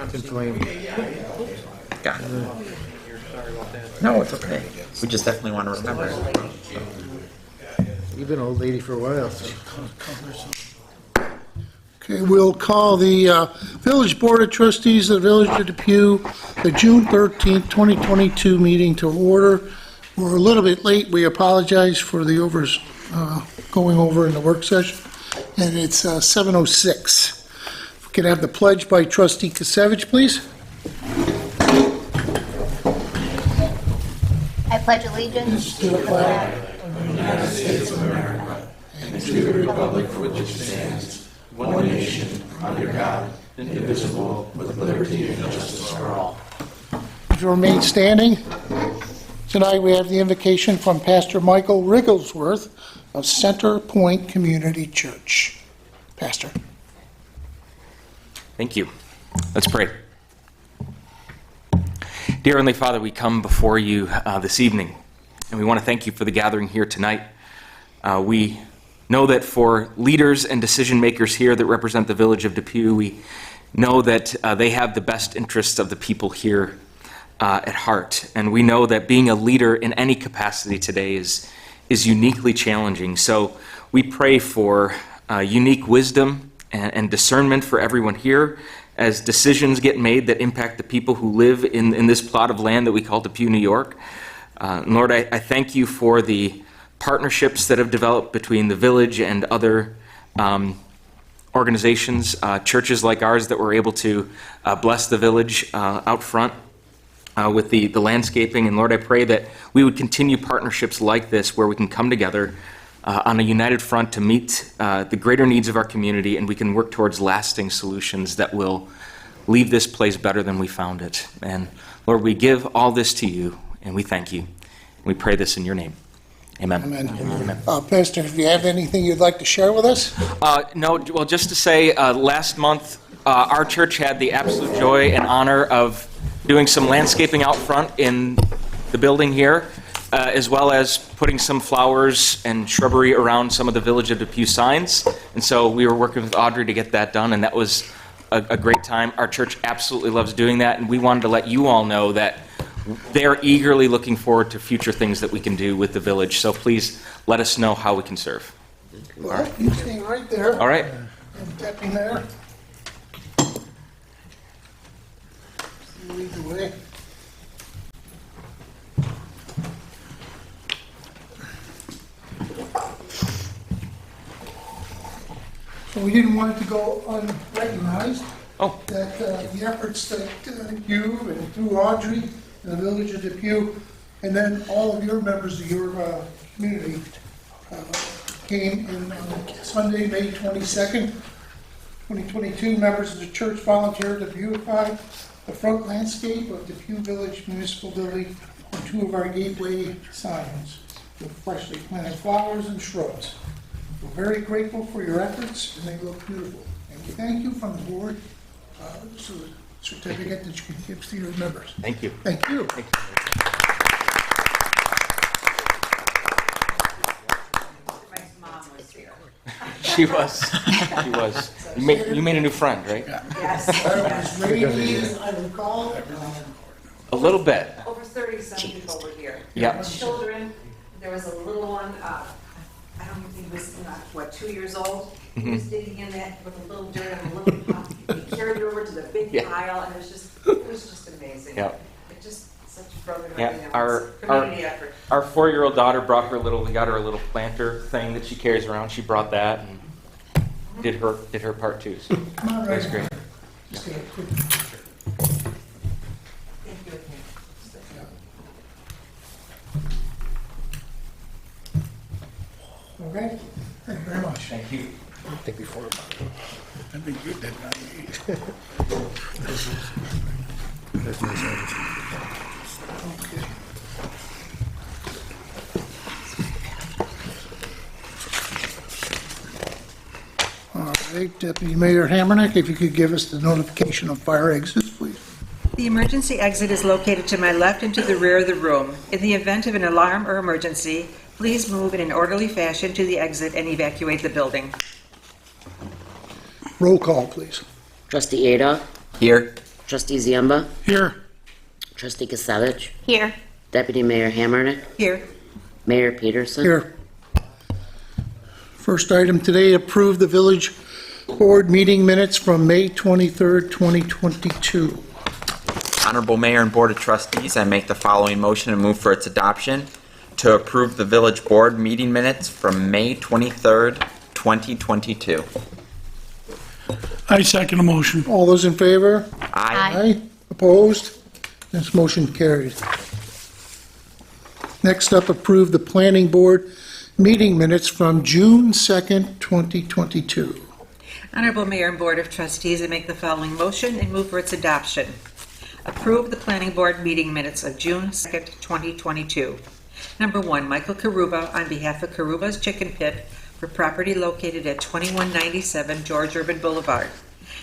It's inflamed. Got it. No, it's okay. We just definitely want to remember it. You've been an old lady for a while. So. Okay, we'll call the Village Board of Trustees of the Village of Depew, the June 13th, 2022 meeting to order. We're a little bit late. We apologize for the going over in the work session. And it's 7:06. If we could have the pledge by Trustee Kasevich, please. I pledge allegiance to the flag of the United States of America and to the republic for which it stands, one nation, under God, indivisible, with liberty and justice for all. If you remain standing, tonight we have the invocation from Pastor Michael Rigglesworth of Center Point Community Church. Pastor. Thank you. Let's pray. Dear Heavenly Father, we come before you this evening, and we want to thank you for the gathering here tonight. We know that for leaders and decision makers here that represent the village of Depew, we know that they have the best interests of the people here at heart. And we know that being a leader in any capacity today is uniquely challenging. So we pray for unique wisdom and discernment for everyone here as decisions get made that impact the people who live in this plot of land that we call Depew, New York. Lord, I thank you for the partnerships that have developed between the village and other organizations, churches like ours that were able to bless the village out front with the landscaping. And Lord, I pray that we would continue partnerships like this where we can come together on a united front to meet the greater needs of our community, and we can work towards lasting solutions that will leave this place better than we found it. And Lord, we give all this to you, and we thank you. We pray this in your name. Amen. Amen. Amen. Pastor, if you have anything you'd like to share with us? No, well, just to say, last month, our church had the absolute joy and honor of doing some landscaping out front in the building here, as well as putting some flowers and shrubbery around some of the Village of Depew signs. And so we were working with Audrey to get that done, and that was a great time. Our church absolutely loves doing that, and we wanted to let you all know that they're eagerly looking forward to future things that we can do with the village. So please let us know how we can serve. All right, you stay right there. All right. And Deppy there. You lead the way. So we didn't want it to go unrecognized. Oh. That the efforts that you and through Audrey and the Village of Depew, and then all of your members of your community came in Sunday, May 22nd, 2022. Members of the church volunteered to beautify the front landscape of Depew Village Municipal Building on two of our gateway signs with freshly planted flowers and shrubs. We're very grateful for your efforts, and they look beautiful. And we thank you from the board. So the certificate that you can give to your members. Thank you. Thank you. Thank you. My mom was here. She was. She was. You made a new friend, right? Yes. It was raining, I recall. A little bit. Over 30-some people were here. Yeah. Children, there was a little one, I don't think he was, 2 years old? He was digging in that with a little dirt and a little pot. He carried it over to the big pile, and it was just amazing. Yeah. It just, such brotherhood, Yeah, community effort. Our 4-year-old daughter brought we got her a little planter thing that she carries around. She brought that and did her part too. So Come on, that was right great. here. Just get a quick Thank you. Okay? Thank you very much. Thank you. I think before about it. I think you did not need. That's nice. Okay. All right, Deputy Mayor Hamernick, if you could give us the notification of fire exits, please. The emergency exit is located to my left and to the rear of the room. In the event of an alarm or emergency, please move in an orderly fashion to the exit and evacuate the building. Roll call, please. Trustee Ada, Here. Trustee Ziemba, Here. Trustee Kasevich, Here. Deputy Mayor Hammernick, Here. Mayor Peterson. Here. First item today, approve the village board meeting minutes from May 23rd, 2022. Honorable Mayor and Board of Trustees, I make the following motion and move for its adoption to approve the village board meeting minutes from May 23rd, 2022. I second the motion. All those in favor? Aye. Opposed? This motion carried. Next up, approve the planning board meeting minutes from June 2nd, 2022. Honorable Mayor and Board of Trustees, I make the following motion and move for its adoption. Approve the planning board meeting minutes of June 2nd, 2022. Number 1, Michael Karuba on behalf of Karuba's Chicken Pit for property located at 2197 George Urban Boulevard,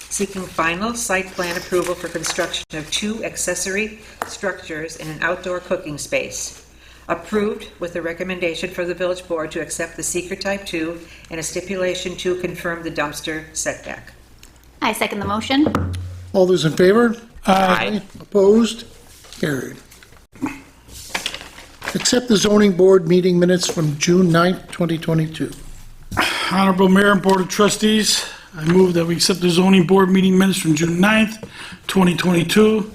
seeking final site plan approval for construction of 2 accessory structures in an outdoor cooking space. Approved with a recommendation for the village board to accept the seeker type 2 and a stipulation to confirm the dumpster setback. I second the motion. All those in favor? Aye. Opposed? Carried. Accept the zoning board meeting minutes from June 9th, 2022. Honorable Mayor and Board of Trustees, I move that we accept the zoning board meeting minutes from June 9th, 2022.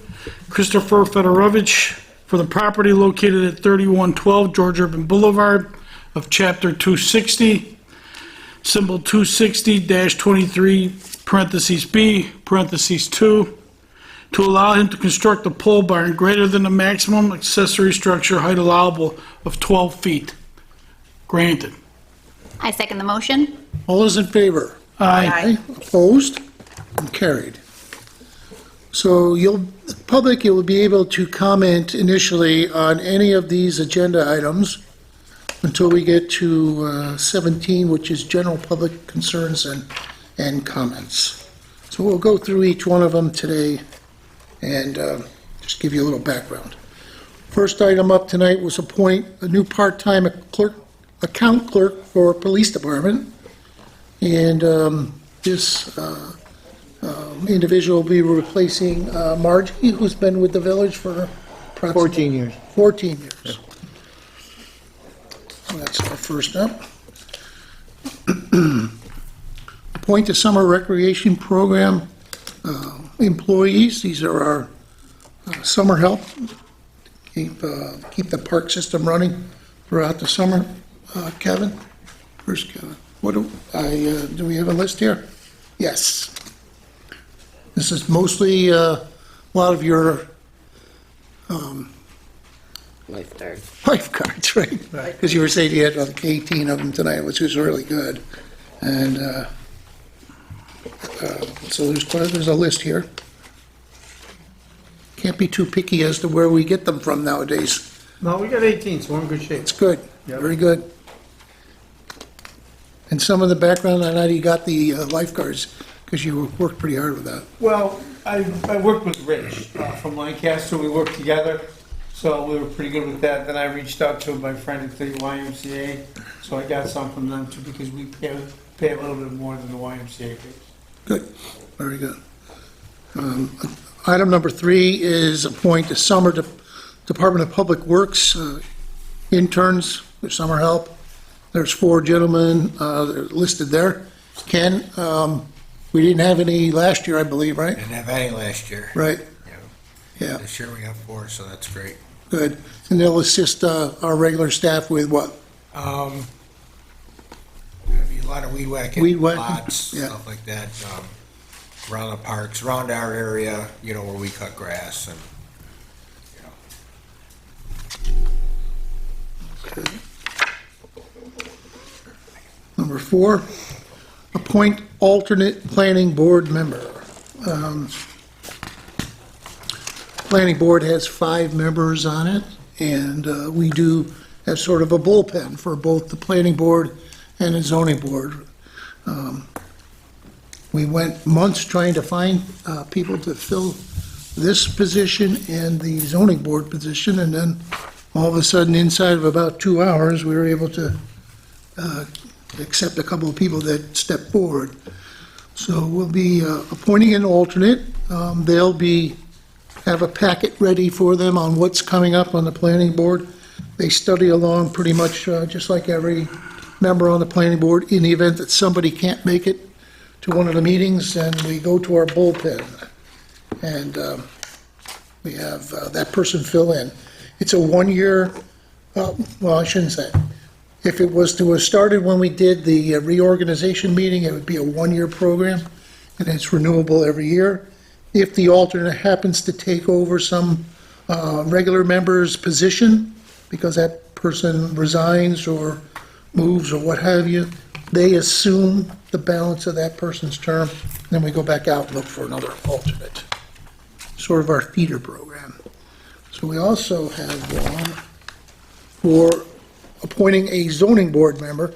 Christopher Fedorovich for the property located at 3112 George Urban Boulevard of Chapter 260, symbol 260-23, parentheses B, parentheses 2, to allow him to construct a pole barn greater than the maximum accessory structure height allowable of 12 feet. Granted. I second the motion. All those in favor? Aye. Opposed? And carried. So public, you'll be able to comment initially on any of these agenda items until we get to 17, which is general public concerns and comments. So we'll go through each one of them today and just give you a little background. First item up tonight was appoint a new part-time account clerk for police department. And this individual will be replacing Margie, who's been with the village for approximately 14 years. 14 years. So that's our first up. Appoint a summer recreation program employees. These are our summer help. Keep the park system running throughout the summer. Kevin? Where's Kevin? Do we have a list here? Yes. This is mostly a lot of your lifeguards, right? Because you were saying you had like 18 of them tonight, which is really good. And so there's a list here. Can't be too picky as to where we get them from nowadays. No, we got 18, so we're in good shape. It's good, very good. And some of the background on how you got the lifeguards, because you worked pretty hard with that. Well, I worked with Rich from Lancaster. We worked together, so we were pretty good with that. Then I reached out to my friend at the YMCA, so I got some from them too, because we pay a little bit more than the YMCA pays. Good, very good. Item number 3 is appoint a summer Department of Public Works interns for summer help. There's 4 gentlemen they're listed there. Ken, we didn't have any last year, I believe, right? Didn't have any last year. Right, Yeah. This year we have 4, so that's great. good. And they'll assist our regular staff with what? There'll be a lot of weed whacking, Weed whacking, lots, yeah. stuff like that, around the parks, around our area, where we cut grass and, Okay. Number 4, appoint alternate planning board member. Planning board has 5 members on it, and we do have sort of a bullpen for both the planning board and the zoning board. We went months trying to find people to fill this position and the zoning board position, and then all of a sudden, inside of about 2 hours, we were able to accept a couple of people that stepped forward. So we'll be appointing an alternate. They'll have a packet ready for them on what's coming up on the planning board. They study along pretty much just like every member on the planning board. In the event that somebody can't make it to one of the meetings, then we go to our bullpen. And we have that person fill in. It's a 1-year, well, I shouldn't say. If it was to have started when we did the reorganization meeting, it would be a 1-year program, and it's renewable every year. If the alternate happens to take over some regular member's position, because that person resigns or moves or what have you, they assume the balance of that person's term, then we go back out and look for another alternate. Sort of our feeder program. So we also have one for appointing a zoning board member.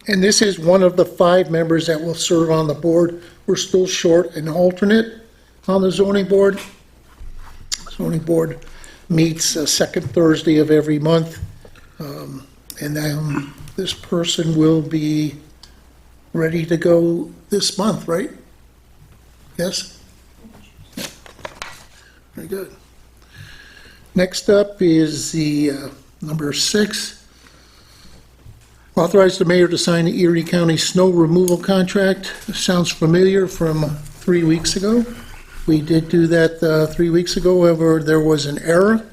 And this is one of the 5 members that will serve on the board. We're still short an alternate on the zoning board. Zoning board meets second Thursday of every month. And then this person will be ready to go this month, right? Yes? Yeah. Very good. Next up is the number 6. Authorize the mayor to sign the Erie County snow removal contract. This sounds familiar from 3 weeks ago. We did do that 3 weeks ago. However, there was an error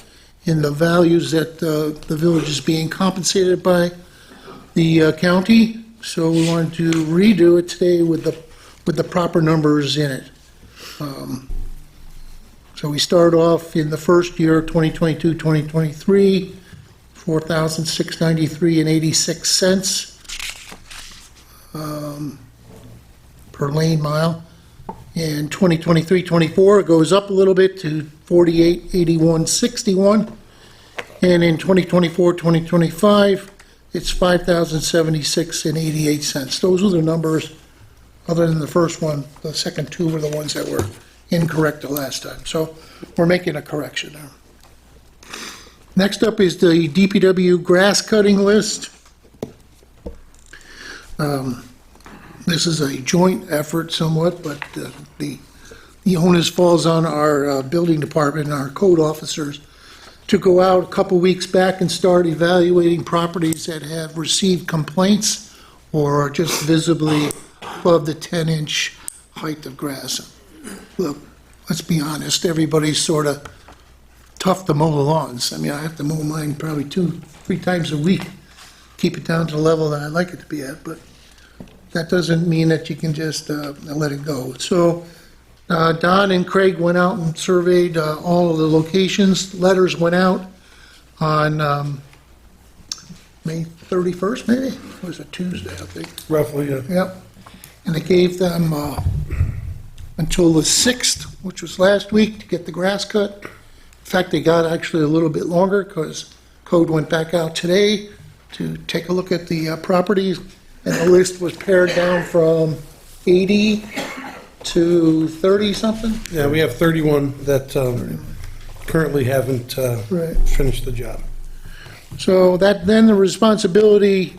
in the values that the village is being compensated by the county. So we wanted to redo it today with the proper numbers in it. So we start off in the first year, 2022-2023, $4,693.86 per lane mile. In 2023-24, it goes up a little bit to $48.81.61. And in 2024-2025, it's $5,076.88. Those are the numbers, other than the first one. The second 2 were the ones that were incorrect the last time. So we're making a correction there. Next up is the DPW grass cutting list. This is a joint effort somewhat, but the onus falls on our building department and our code officers to go out a couple weeks back and start evaluating properties that have received complaints or are just visibly above the 10-inch height of grass. Look, let's be honest, everybody's sort of tough to mow the lawns. I mean, I have to mow mine probably 2-3 times a week, keep it down to the level that I like it to be at, but that doesn't mean that you can just let it go. So Don and Craig went out and surveyed all of the locations. Letters went out on May 31st, maybe? It was a Tuesday, I think. Roughly, yeah. Yep. And they gave them until the 6th, which was last week, to get the grass cut. In fact, they got actually a little bit longer because code went back out today to take a look at the properties, and the list was pared down from 80 to 30-something. Yeah, we have 31 that currently haven't Right. finished the job. So that then the responsibility,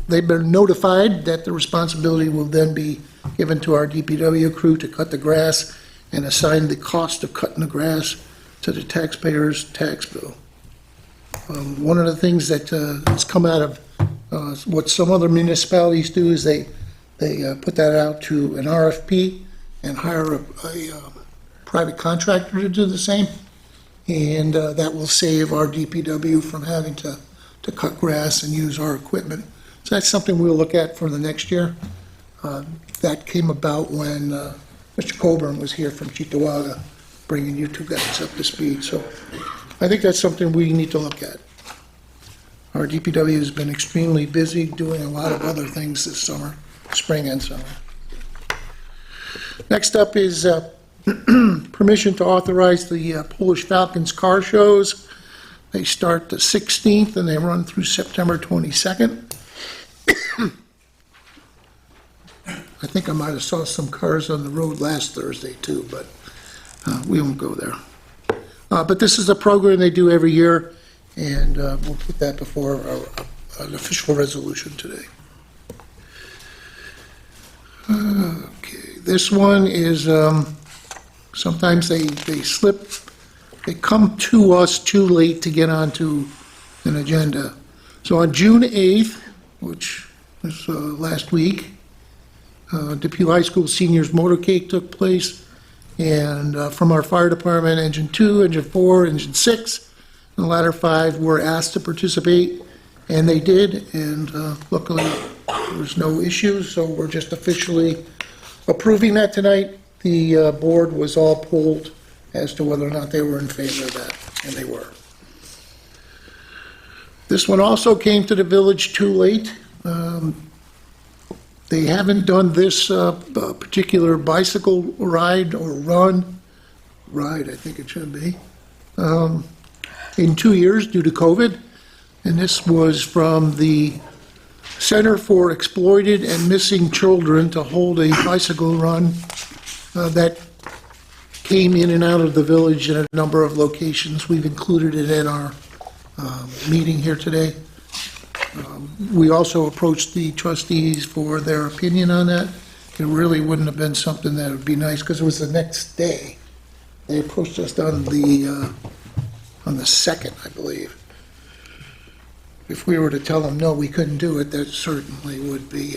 they've been notified that the responsibility will then be given to our DPW crew to cut the grass and assign the cost of cutting the grass to the taxpayer's tax bill. One of the things that has come out of what some other municipalities do is they put that out to an RFP and hire a private contractor to do the same. And that will save our DPW from having to cut grass and use our equipment. So that's something we'll look at for the next year. That came about when Mr. Coburn was here from Cheektowaga, bringing you 2 guys up to speed. So I think that's something we need to look at. Our DPW has been extremely busy doing a lot of other things this summer, spring and summer. Next up is permission to authorize the Polish Falcons car shows. They start the 16th and they run through September 22nd. I think I might have saw some cars on the road last Thursday too, but we won't go there. But this is a program they do every year, and we'll put that before an official resolution today. Okay, this one is sometimes they slip, they come to us too late to get onto an agenda. So on June 8th, which was last week, Depew High School seniors motorcade took place, and from our fire department, Engine 2, Engine 4, Engine 6, and the latter 5 were asked to participate, and they did, and luckily there was no issues, so we're just officially approving that tonight. The board was all polled as to whether or not they were in favor of that, and they were. This one also came to the village too late. They haven't done this particular bicycle ride or ride, I think it should be, in 2 years due to COVID. And this was from the Center for Exploited and Missing Children to hold a bicycle run that came in and out of the village in a number of locations. We've included it in our meeting here today. We also approached the trustees for their opinion on that. It really wouldn't have been something that would be nice, because it was the next day. They approached us on the 2nd, I believe. If we were to tell them, no, we couldn't do it, that certainly would be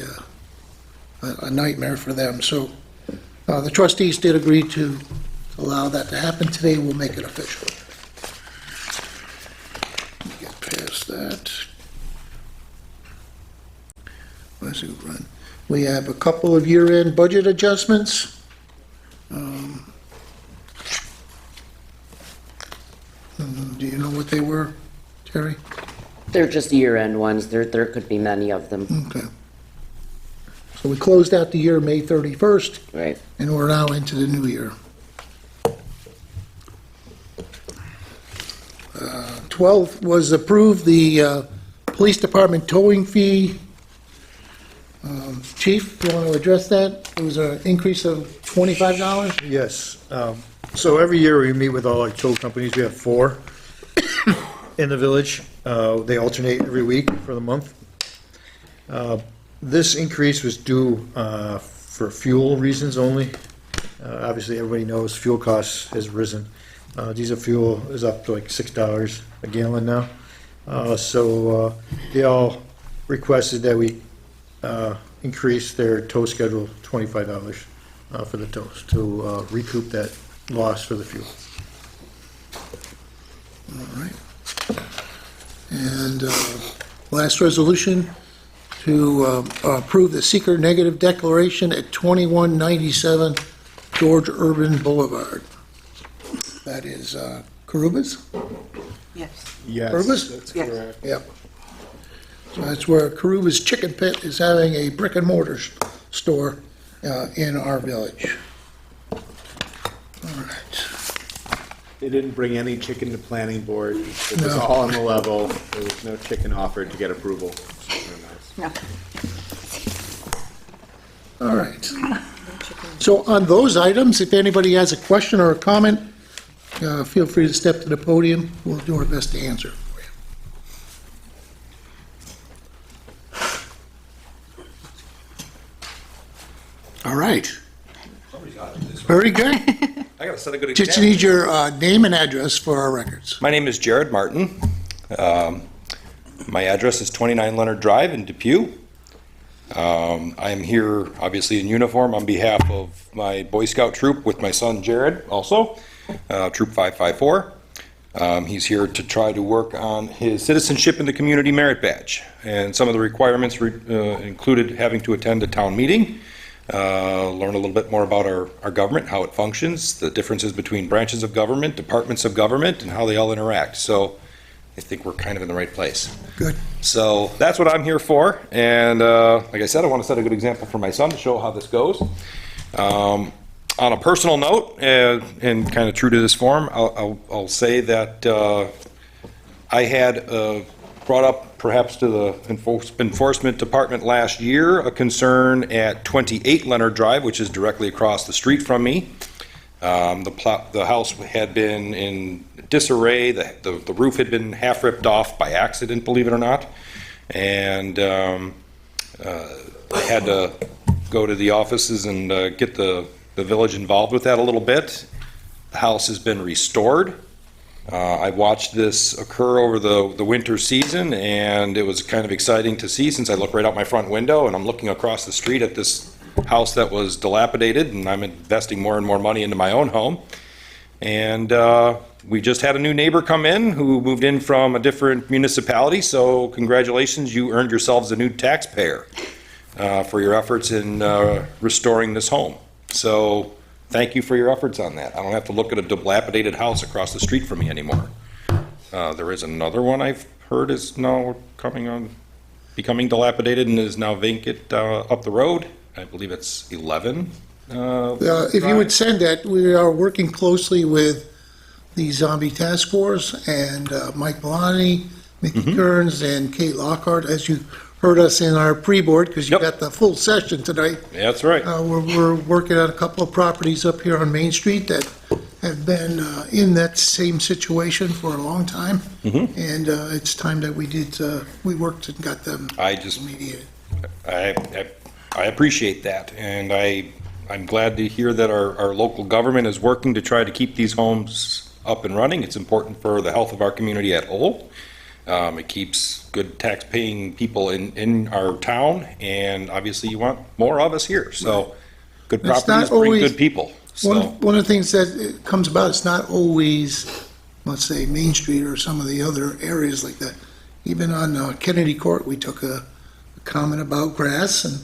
a nightmare for them. So the trustees did agree to allow that to happen today. We'll make it official. Let me get past that. We have a couple of year-end budget adjustments. Do you know what they were, Terry? They're just year-end ones. There could be many of them. Okay. So we closed out the year May 31st, Right. and we're now into the new year. 12 was approved, the police department towing fee. Chief, do you want to address that? It was an increase of $25? Yes. So every year we meet with all our tow companies. We have 4 in the village. They alternate every week for the month. This increase was due for fuel reasons only. Obviously, everybody knows fuel costs has risen. Diesel fuel is up to like $6 a gallon now. So they all requested that we increase their tow schedule $25 for the tows to recoup that loss for the fuel. All right. And last resolution to approve the seeker negative declaration at 2197 George Urban Boulevard. That is Karuba's? Yes. Yes, Karuba's? that's Yes. correct. Yep. So that's where Karuba's Chicken Pit is having a brick and mortar store in our village. All right. They didn't bring any chicken to planning board. It was No. all on the level. There was no chicken offered to get approval. No. All right. So on those items, if anybody has a question or a comment, feel free to step to the podium. We'll do our best to answer for you. All right. Very good. I gotta set a good Just example. need your name and address for our records. My name is Jared Martin. My address is 29 Leonard Drive in Depew. I am here, obviously, in uniform on behalf of my Boy Scout troop with my son Jared, also, Troop 554. He's here to try to work on his citizenship in the community merit badge. And some of the requirements included having to attend a town meeting, learn a little bit more about our government, how it functions, the differences between branches of government, departments of government, and how they all interact. So I think we're kind of in the right place. Good. So that's what I'm here for. And like I said, I want to set a good example for my son to show how this goes. On a personal note, and kind of true to this form, I'll say that I had brought up perhaps to the enforcement department last year a concern at 28 Leonard Drive, which is directly across the street from me. The house had been in disarray. The roof had been half ripped off by accident, believe it or not. And I had to go to the offices and get the village involved with that a little bit. The house has been restored. I watched this occur over the winter season, and it was kind of exciting to see since I look right out my front window and I'm looking across the street at this house that was dilapidated, and I'm investing more and more money into my own home. And we just had a new neighbor come in who moved in from a different municipality, so congratulations, you earned yourselves a new taxpayer for your efforts in restoring this home. So thank you for your efforts on that. I don't have to look at a dilapidated house across the street from me anymore. There is another one I've heard is now becoming dilapidated and is now vacant up the road. I believe it's 11. If you would send that, we are working closely with the Zombie Task Force and Mike Maloney, Mickey Kearns, and Kate Lockhart, as you heard us in our pre-board, because you got the full session tonight. Yeah, that's right. We're working on a couple of properties up here on Main Street that have been in that same situation for a long time. And it's time that we worked and got them remediated. I appreciate that, and I'm glad to hear that our local government is working to try to keep these homes up and running. It's important for the health of our community at whole. It keeps good tax-paying people in our town, and obviously you want more of us here. So good properties bring good people. So. One of the things that comes about, it's not always, let's say, Main Street or some of the other areas like that. Even on Kennedy Court, we took a comment about grass, and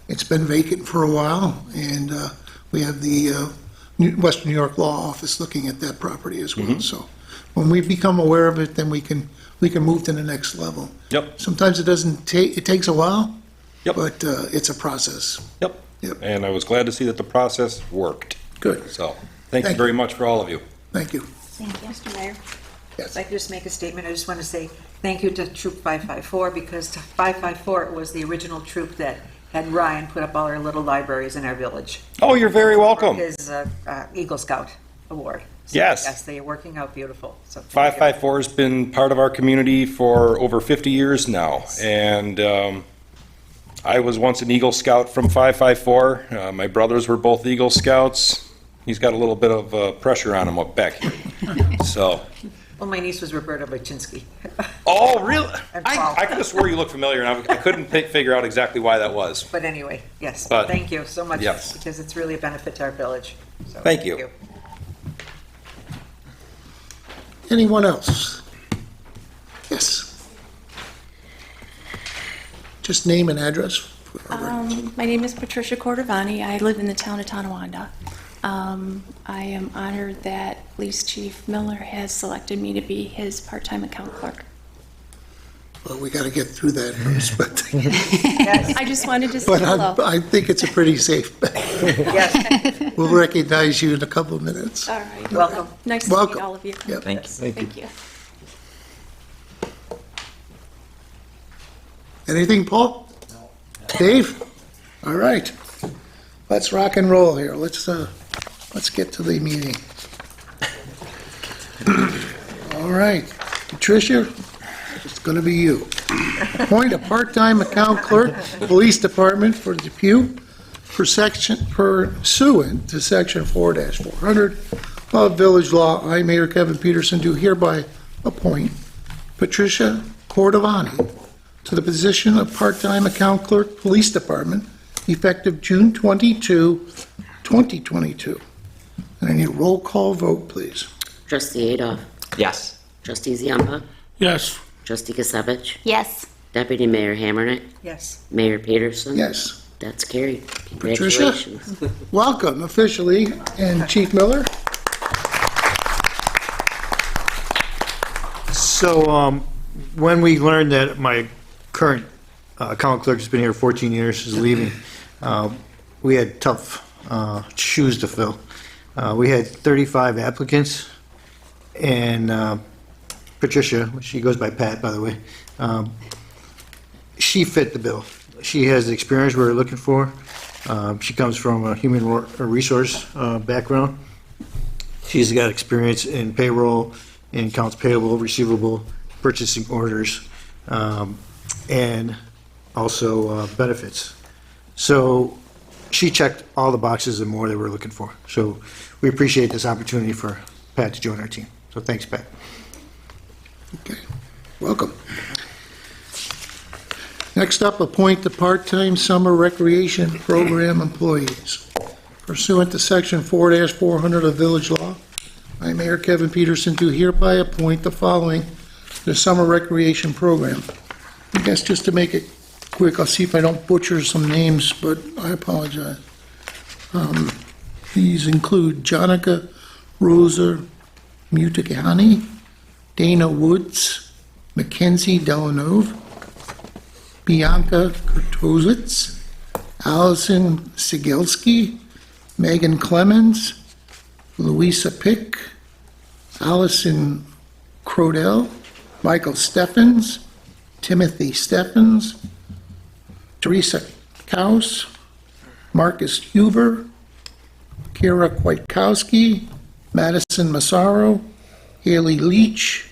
it's been vacant for a while, and we have the Western New York Law Office looking at that property as well. So when we become aware of it, then we can move to the next level. Yep. Sometimes it takes a while, but it's a process. Yep. And I was glad to see that the process worked. Good. So thank you very much for all of you. Thank you. Thank you. Mr. Mayor? Yes. If I could just make a statement, I just want to say thank you to Troop 554, because 554 was the original troop that had Ryan put up all our little libraries in our village. Oh, you're very welcome. For his Eagle Scout Award. So, Yes. Yes, they are working out beautiful. So 554 has been part of our community for over 50 years now, and I was once an Eagle Scout from 554. My brothers were both Eagle Scouts. He's got a little bit of pressure on him up back here. So. Well, my niece was Roberta Baczynski. Oh, really? And I could have swore you looked familiar, and I couldn't figure out exactly why that was. But anyway, yes, But- thank you so much, Yes. because it's really a benefit to our village. So, Thank you. Anyone else? Yes. Just name and address. My name is Patricia Cordovani. I live in the town of Tonawanda. I am honored that Police Chief Miller has selected me to be his part-time account clerk. Well, we got to get through that first, but. I just wanted to say But hello. I think it's a pretty safe bet. Yes. We'll recognize you in a couple of minutes. All right. Welcome. Nice to meet Welcome. all of you. Yep. Thank you. Anything, Paul? No. Dave? All right. Let's rock and roll here. Let's get to the meeting. All right. Patricia, it's going to be you. Appoint a part-time account clerk, Police Department for Depew, pursuant to Section 4-400 of Village Law. I, Mayor Kevin Peterson, do hereby appoint Patricia Cordovani to the position of part-time account clerk, Police Department, effective June 22, 2022. And I need a roll call vote, please. Trustee Adolph. Yes. Trustee Ziemba. Yes. Trustee Kasevich. Yes. Deputy Mayor Hammernick. Yes. Mayor Peterson. Yes. That's carried. Patricia? Congratulations. Welcome officially, and Chief Miller. So, when we learned that my current account clerk has been here 14 years, is leaving, we had tough shoes to fill. We had 35 applicants, and Patricia, she goes by Pat, by the way, she fit the bill. She has the experience we're looking for. She comes from a human resource background. She's got experience in payroll, in accounts payable, receivable, purchasing orders, and also benefits. So she checked all the boxes and more that we're looking for. So we appreciate this opportunity for Pat to join our team. So thanks, Pat. Okay, welcome. Next up, appoint the part-time summer recreation program employees. Pursuant to Section 4-400 of Village Law, I, Mayor Kevin Peterson, do hereby appoint the following to the summer recreation program. I guess just to make it quick, I'll see if I don't butcher some names, but I apologize. These include Jonica Rosa Mutakani, Dana Woods, Mackenzie Delanove, Bianca Kurtozitz, Allison Sigelski, Megan Clemens, Louisa Pick, Allison Crodell, Michael Steffens, Timothy Steffens, Teresa Kaus, Marcus Huber, Kara Kwiatkowski, Madison Massaro, Haley Leach,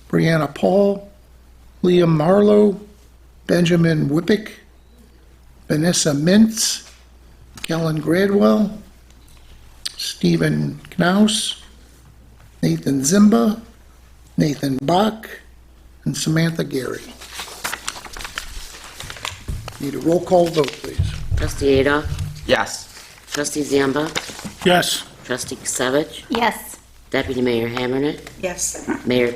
Brianna Paul, Liam Marlowe, Benjamin Whippick, Vanessa Mintz, Kellen Gradwell, Stephen Knaus, Nathan Zimba, Nathan Bach, and Samantha Gary. Need a roll call vote, please. Trustee Adolph? Yes. Trustee Zamba? Yes. Trustee Savage? Yes. Deputy Mayor Hammernet? Yes. Mayor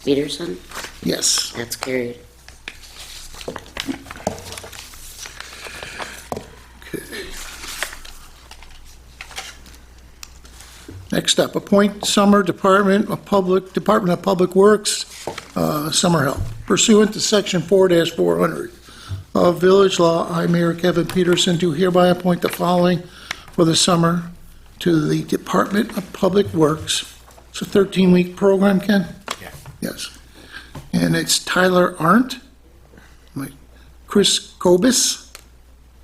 Peterson? Yes. That's carried. Next up, appoint summer Department of Public Works, summer help. Pursuant to Section 4-400 of Village Law, I, Mayor Kevin Peterson, do hereby appoint the following for the summer to the Department of Public Works. It's a 13-week program, Ken? Yeah. Yes. And it's Tyler Arndt, Chris Kobus,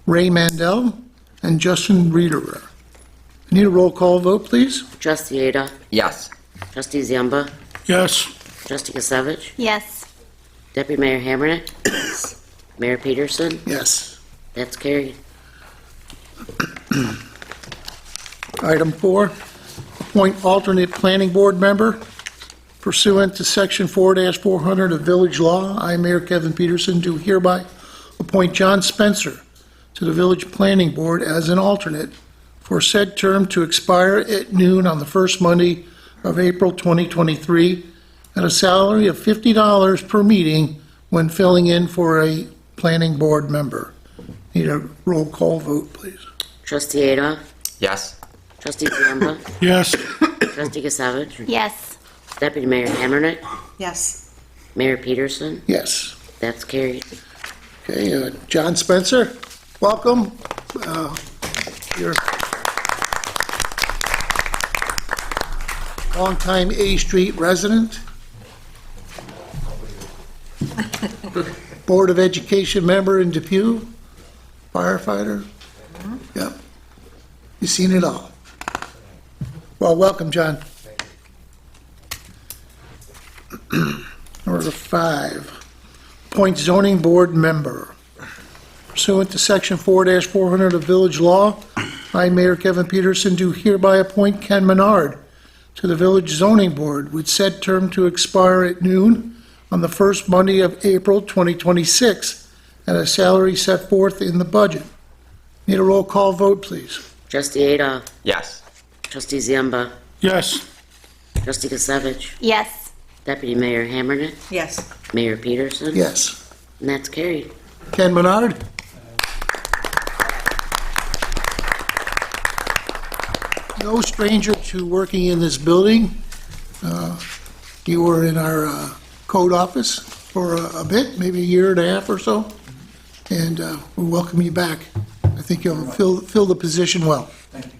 Ray Mandel, and Justin Riederer. Need a roll call vote, please? Trustee Adolph? Yes. Trustee Zamba? Yes. Trustee Savage? Yes. Deputy Mayor Hammernet? Mayor Peterson? Yes. That's carried. Item 4, appoint alternate planning board member. Pursuant to Section 4-400 of Village Law, I, Mayor Kevin Peterson, do hereby appoint John Spencer to the Village Planning Board as an alternate for said term to expire at noon on the first Monday of April 2023 at a salary of $50 per meeting when filling in for a planning board member. Need a roll call vote, please. Trustee Adolph? Yes. Trustee Zamba? Yes. Trustee Savage? Yes. Deputy Mayor Hammernet? Yes. Mayor Peterson? Yes. That's carried. Okay, John Spencer, welcome. You're longtime A Street resident, Board of Education member in Depew, firefighter. Yep. You've seen it all. Well, welcome, John. Number 5, appoint zoning board member. Pursuant to Section 4-400 of Village Law, I, Mayor Kevin Peterson, do hereby appoint Ken Menard to the Village Zoning Board with said term to expire at noon on the first Monday of April 2026 at a salary set forth in the budget. Need a roll call vote, please. Trustee Adolph? Yes. Trustee Zamba? Yes. Trustee Savage? Yes. Deputy Mayor Hammernet? Yes. Mayor Peterson? Yes. And that's carried. Ken Menard? No stranger to working in this building. You were in our code office for a bit, maybe a year and a half or so, and we welcome you back. I think you'll fill the position well. Thank you.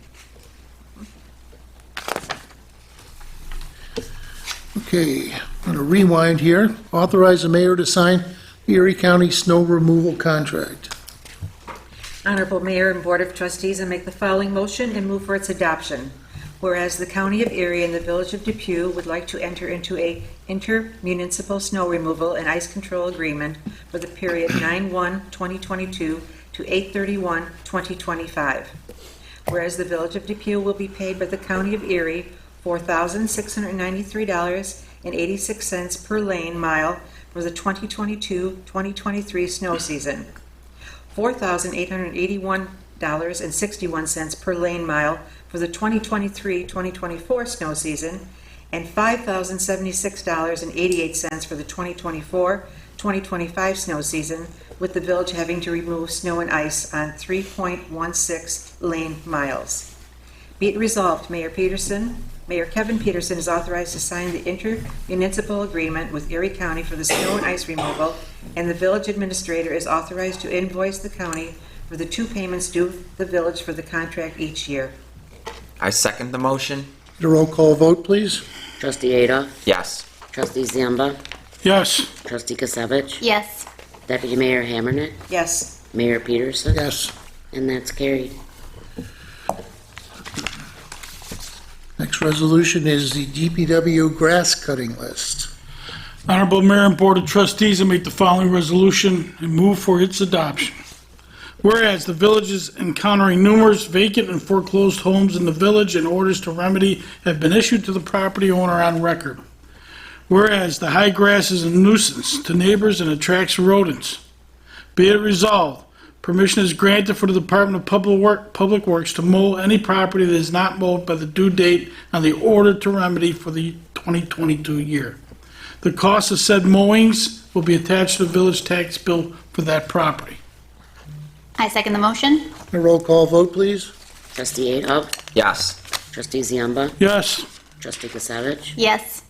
Okay, I'm going to rewind here. Authorize the mayor to sign Erie County snow removal contract. Honorable Mayor and Board of Trustees, I make the following motion and move for its adoption. Whereas the County of Erie and the Village of Depew would like to enter into a intermunicipal snow removal and ice control agreement for the period 9/1/2022 to to 8/31/2025. Whereas the Village of Depew will be paid by the County of Erie $4,693.86 per lane mile for the 2022-2023 snow season, $4,881.61 per lane mile for the 2023-2024 snow season, and $5,076.88 for the 2024-2025 snow season, with the village having to remove snow and ice on 3.16 lane miles. Be it resolved, Mayor Kevin Peterson is authorized to sign the intermunicipal agreement with Erie County for the snow and ice removal, and the village administrator is authorized to invoice the county for the 2 payments due the village for the contract each year. I second the motion. The roll call vote, please. Trustee Adolf? Yes. Trustee Ziemba? Yes. Trustee Kasevich? Yes. Deputy Mayor Hammernick? Yes. Mayor Peterson? Yes. And that's carried. Next resolution is the DPW grass cutting list. Honorable Mayor and Board of Trustees, I make the following resolution and move for its adoption. Whereas the village is encountering numerous vacant and foreclosed homes in the village, and orders to remedy have been issued to the property owner on record. Whereas the high grass is a nuisance to neighbors and attracts rodents. Be it resolved, permission is granted for the Department of Public Works to mow any property that is not mowed by the due date on the order to remedy for the 2022 year. The cost of said mowings will be attached to the village tax bill for that property. I second the motion. The roll call vote, please. Trustee Adolf? Yes. Trustee Ziemba? Yes. Trustee Kasevich? Yes.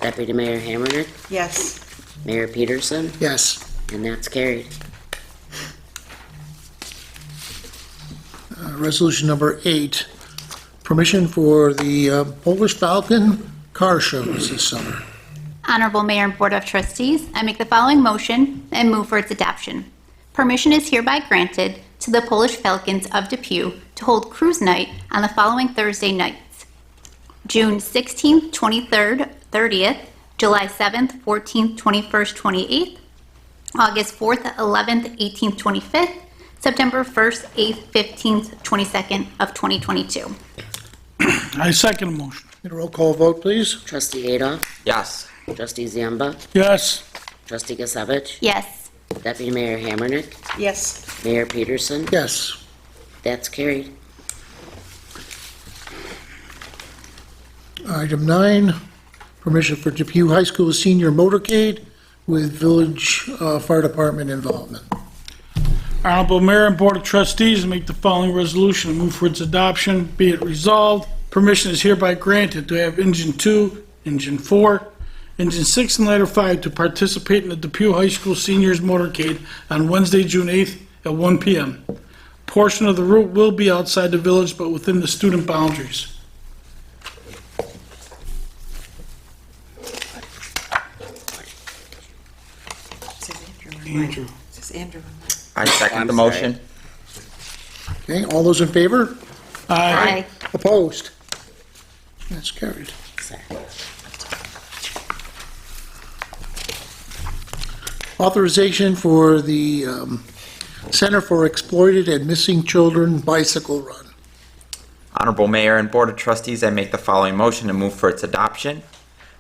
Deputy Mayor Hammernick? Yes. Mayor Peterson? Yes. And that's carried. Resolution number 8, permission for the Polish Falcon car shows this summer. Honorable Mayor and Board of Trustees, I make the following motion and move for its adoption. Permission is hereby granted to the Polish Falcons of Depew to hold cruise night on the following Thursday nights: June 16th, 23rd, 30th, July 7th, 14th, 21st, 28th, August 4th, 11th, 18th, 25th, September 1st, 8th, 15th, 22nd of 2022. I second the motion. The roll call vote, please. Trustee Adolf? Yes. Trustee Ziemba? Yes. Trustee Kasevich? Yes. Deputy Mayor Hammernick? Yes. Mayor Peterson? Yes. That's carried. Item 9, permission for Depew High School senior motorcade with village fire department involvement. Honorable Mayor and Board of Trustees, make the following resolution and move for its adoption. Be it resolved, permission is hereby granted to have Engine 2, Engine 4, Engine 6, and Ladder 5 to participate in the Depew High School Seniors Motorcade on Wednesday, June 8th at 1 p.m. Portion of the route will be outside the village, but within the student boundaries. Andrew. This is Andrew. I second I'm the sorry. motion. Okay, all those in favor? Aye. Opposed? That's carried. Sorry. Authorization for the Center for Exploited and Missing Children bicycle run. Honorable Mayor and Board of Trustees, I make the following motion and move for its adoption.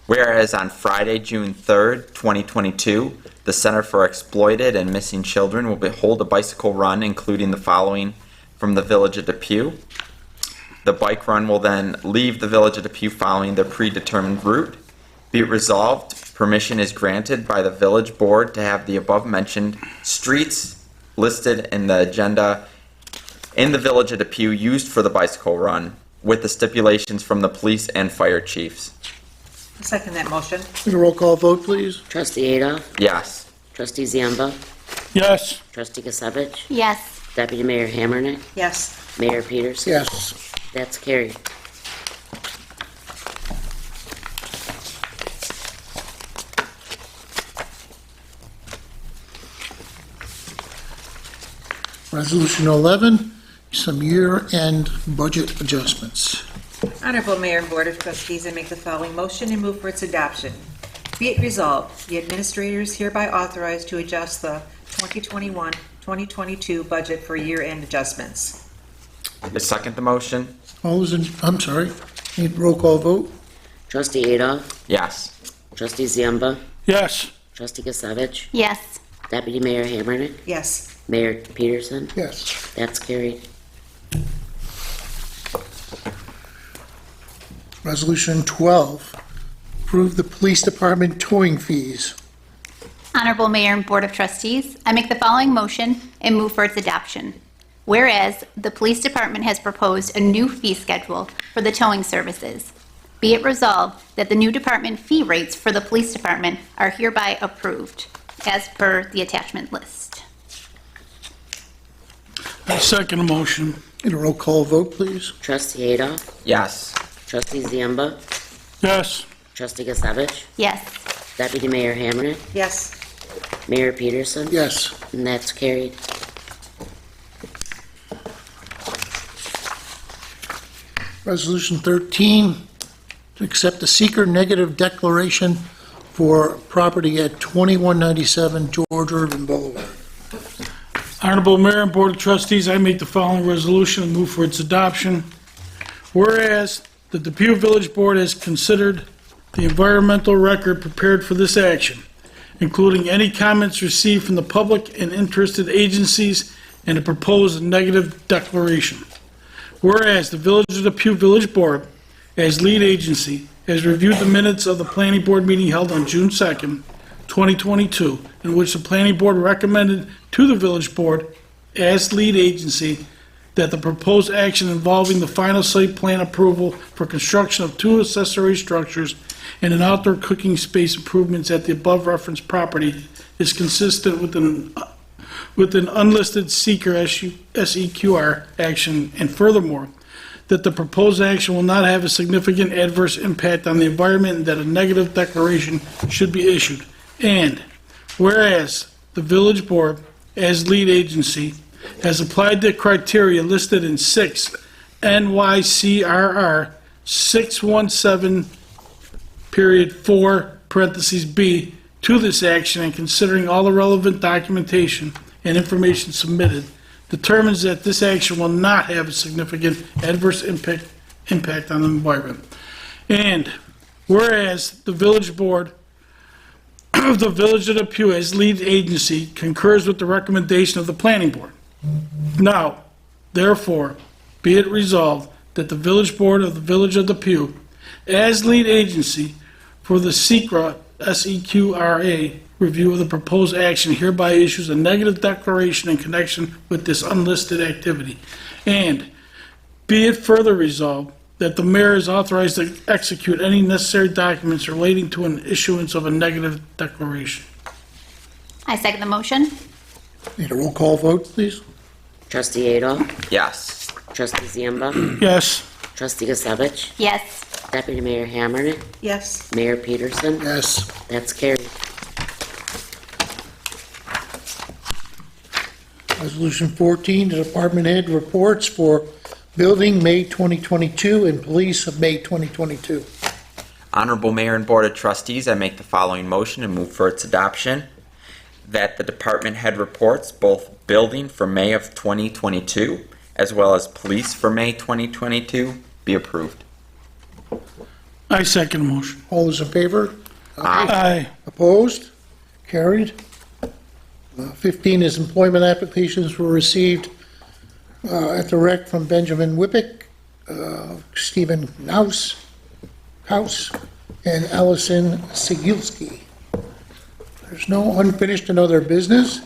Whereas on Friday, June 3rd, 2022, the Center for Exploited and Missing Children will hold a bicycle run, including the following from the Village of Depew. The bike run will then leave the Village of Depew following their predetermined route. Be it resolved, permission is granted by the Village Board to have the above-mentioned streets listed in the agenda in the Village of Depew used for the bicycle run, with the stipulations from the police and fire chiefs. I'll second that motion. The roll call vote, please. Trustee Adolf? Yes. Trustee Ziemba? Yes. Trustee Kasevich? Yes. Deputy Mayor Hammernick? Yes. Mayor Peterson? Yes. That's carried. Resolution 11, some year-end budget adjustments. Honorable Mayor and Board of Trustees, I make the following motion and move for its adoption. Be it resolved, the administrator is hereby authorized to adjust the 2022 budget for year-end adjustments. I second the motion. All those in, I'm sorry, need roll call vote? Trustee Adolph, Yes. Trustee Ziemba, Yes. Trustee Gisevich, Yes. Deputy Mayor Hamernick, Yes. Mayor Peterson. Yes. That's carried. Resolution 12, approve the police department towing fees. Honorable Mayor and Board of Trustees, I make the following motion and move for its adoption. Whereas the Police Department has proposed a new fee schedule for the towing services, be it resolved that the new department fee rates for the Police Department are hereby approved, as per the attachment list. I second the motion. Need a roll call vote, please? Trustee Adolph, Yes. Trustee Ziemba, Yes. Trustee Gisevich, Yes. Deputy Mayor Hamernick, Yes. Mayor Peterson. Yes. And that's carried. Resolution 13, to accept the seeker negative declaration for property at 2197 George Irvin Boulevard. Honorable Mayor and Board of Trustees, I make the following resolution and move for its adoption. Whereas the Depew Village Board has considered the environmental record prepared for this action, including any comments received from the public and interested agencies and a proposed negative declaration. Whereas the Village of Depew Village Board, as lead agency, has reviewed the minutes of the planning board meeting held on June 2nd, 2022, in which the planning board recommended to the village board, as lead agency, that the proposed action involving the final site plan approval for construction of 2 accessory structures and an outdoor cooking space improvements at the above referenced property is consistent with an unlisted seeker SEQR action, and furthermore, that the proposed action will not have a significant adverse impact on the environment and that a negative declaration should be issued. And whereas the village board, as lead agency, has applied the criteria listed in 6 NYCRR 617.4(b) to this action, and considering all the relevant documentation and information submitted, determines that this action will not have a significant adverse impact on the environment. And whereas the village board of the Village of Depew as lead agency concurs with the recommendation of the planning board. Now, therefore, be it resolved that the village board of the Village of Depew, as lead agency for the SEQRA review of the proposed action, hereby issues a negative declaration in connection with this unlisted activity. And be it further resolved that the mayor is authorized to execute any necessary documents relating to an issuance of a negative declaration. I second the motion. Need a roll call vote, please? Trustee Adolph, Yes. Trustee Ziemba, Yes. Trustee Gisevich, Yes. Deputy Mayor Hamernick, Yes. Mayor Peterson. Yes. That's carried. Resolution 14, the department head reports for building May 2022 and police of May 2022. Honorable Mayor and Board of Trustees, I make the following motion and move for its adoption. That the department head reports, both building for May of 2022 as well as police for May 2022, be approved. I second the motion. All those in favor? Aye. Opposed? Carried. 15 is employment applications were received at the rec from Benjamin Whippick, Stephen House, and Allison Sigilski. There's no unfinished and other business.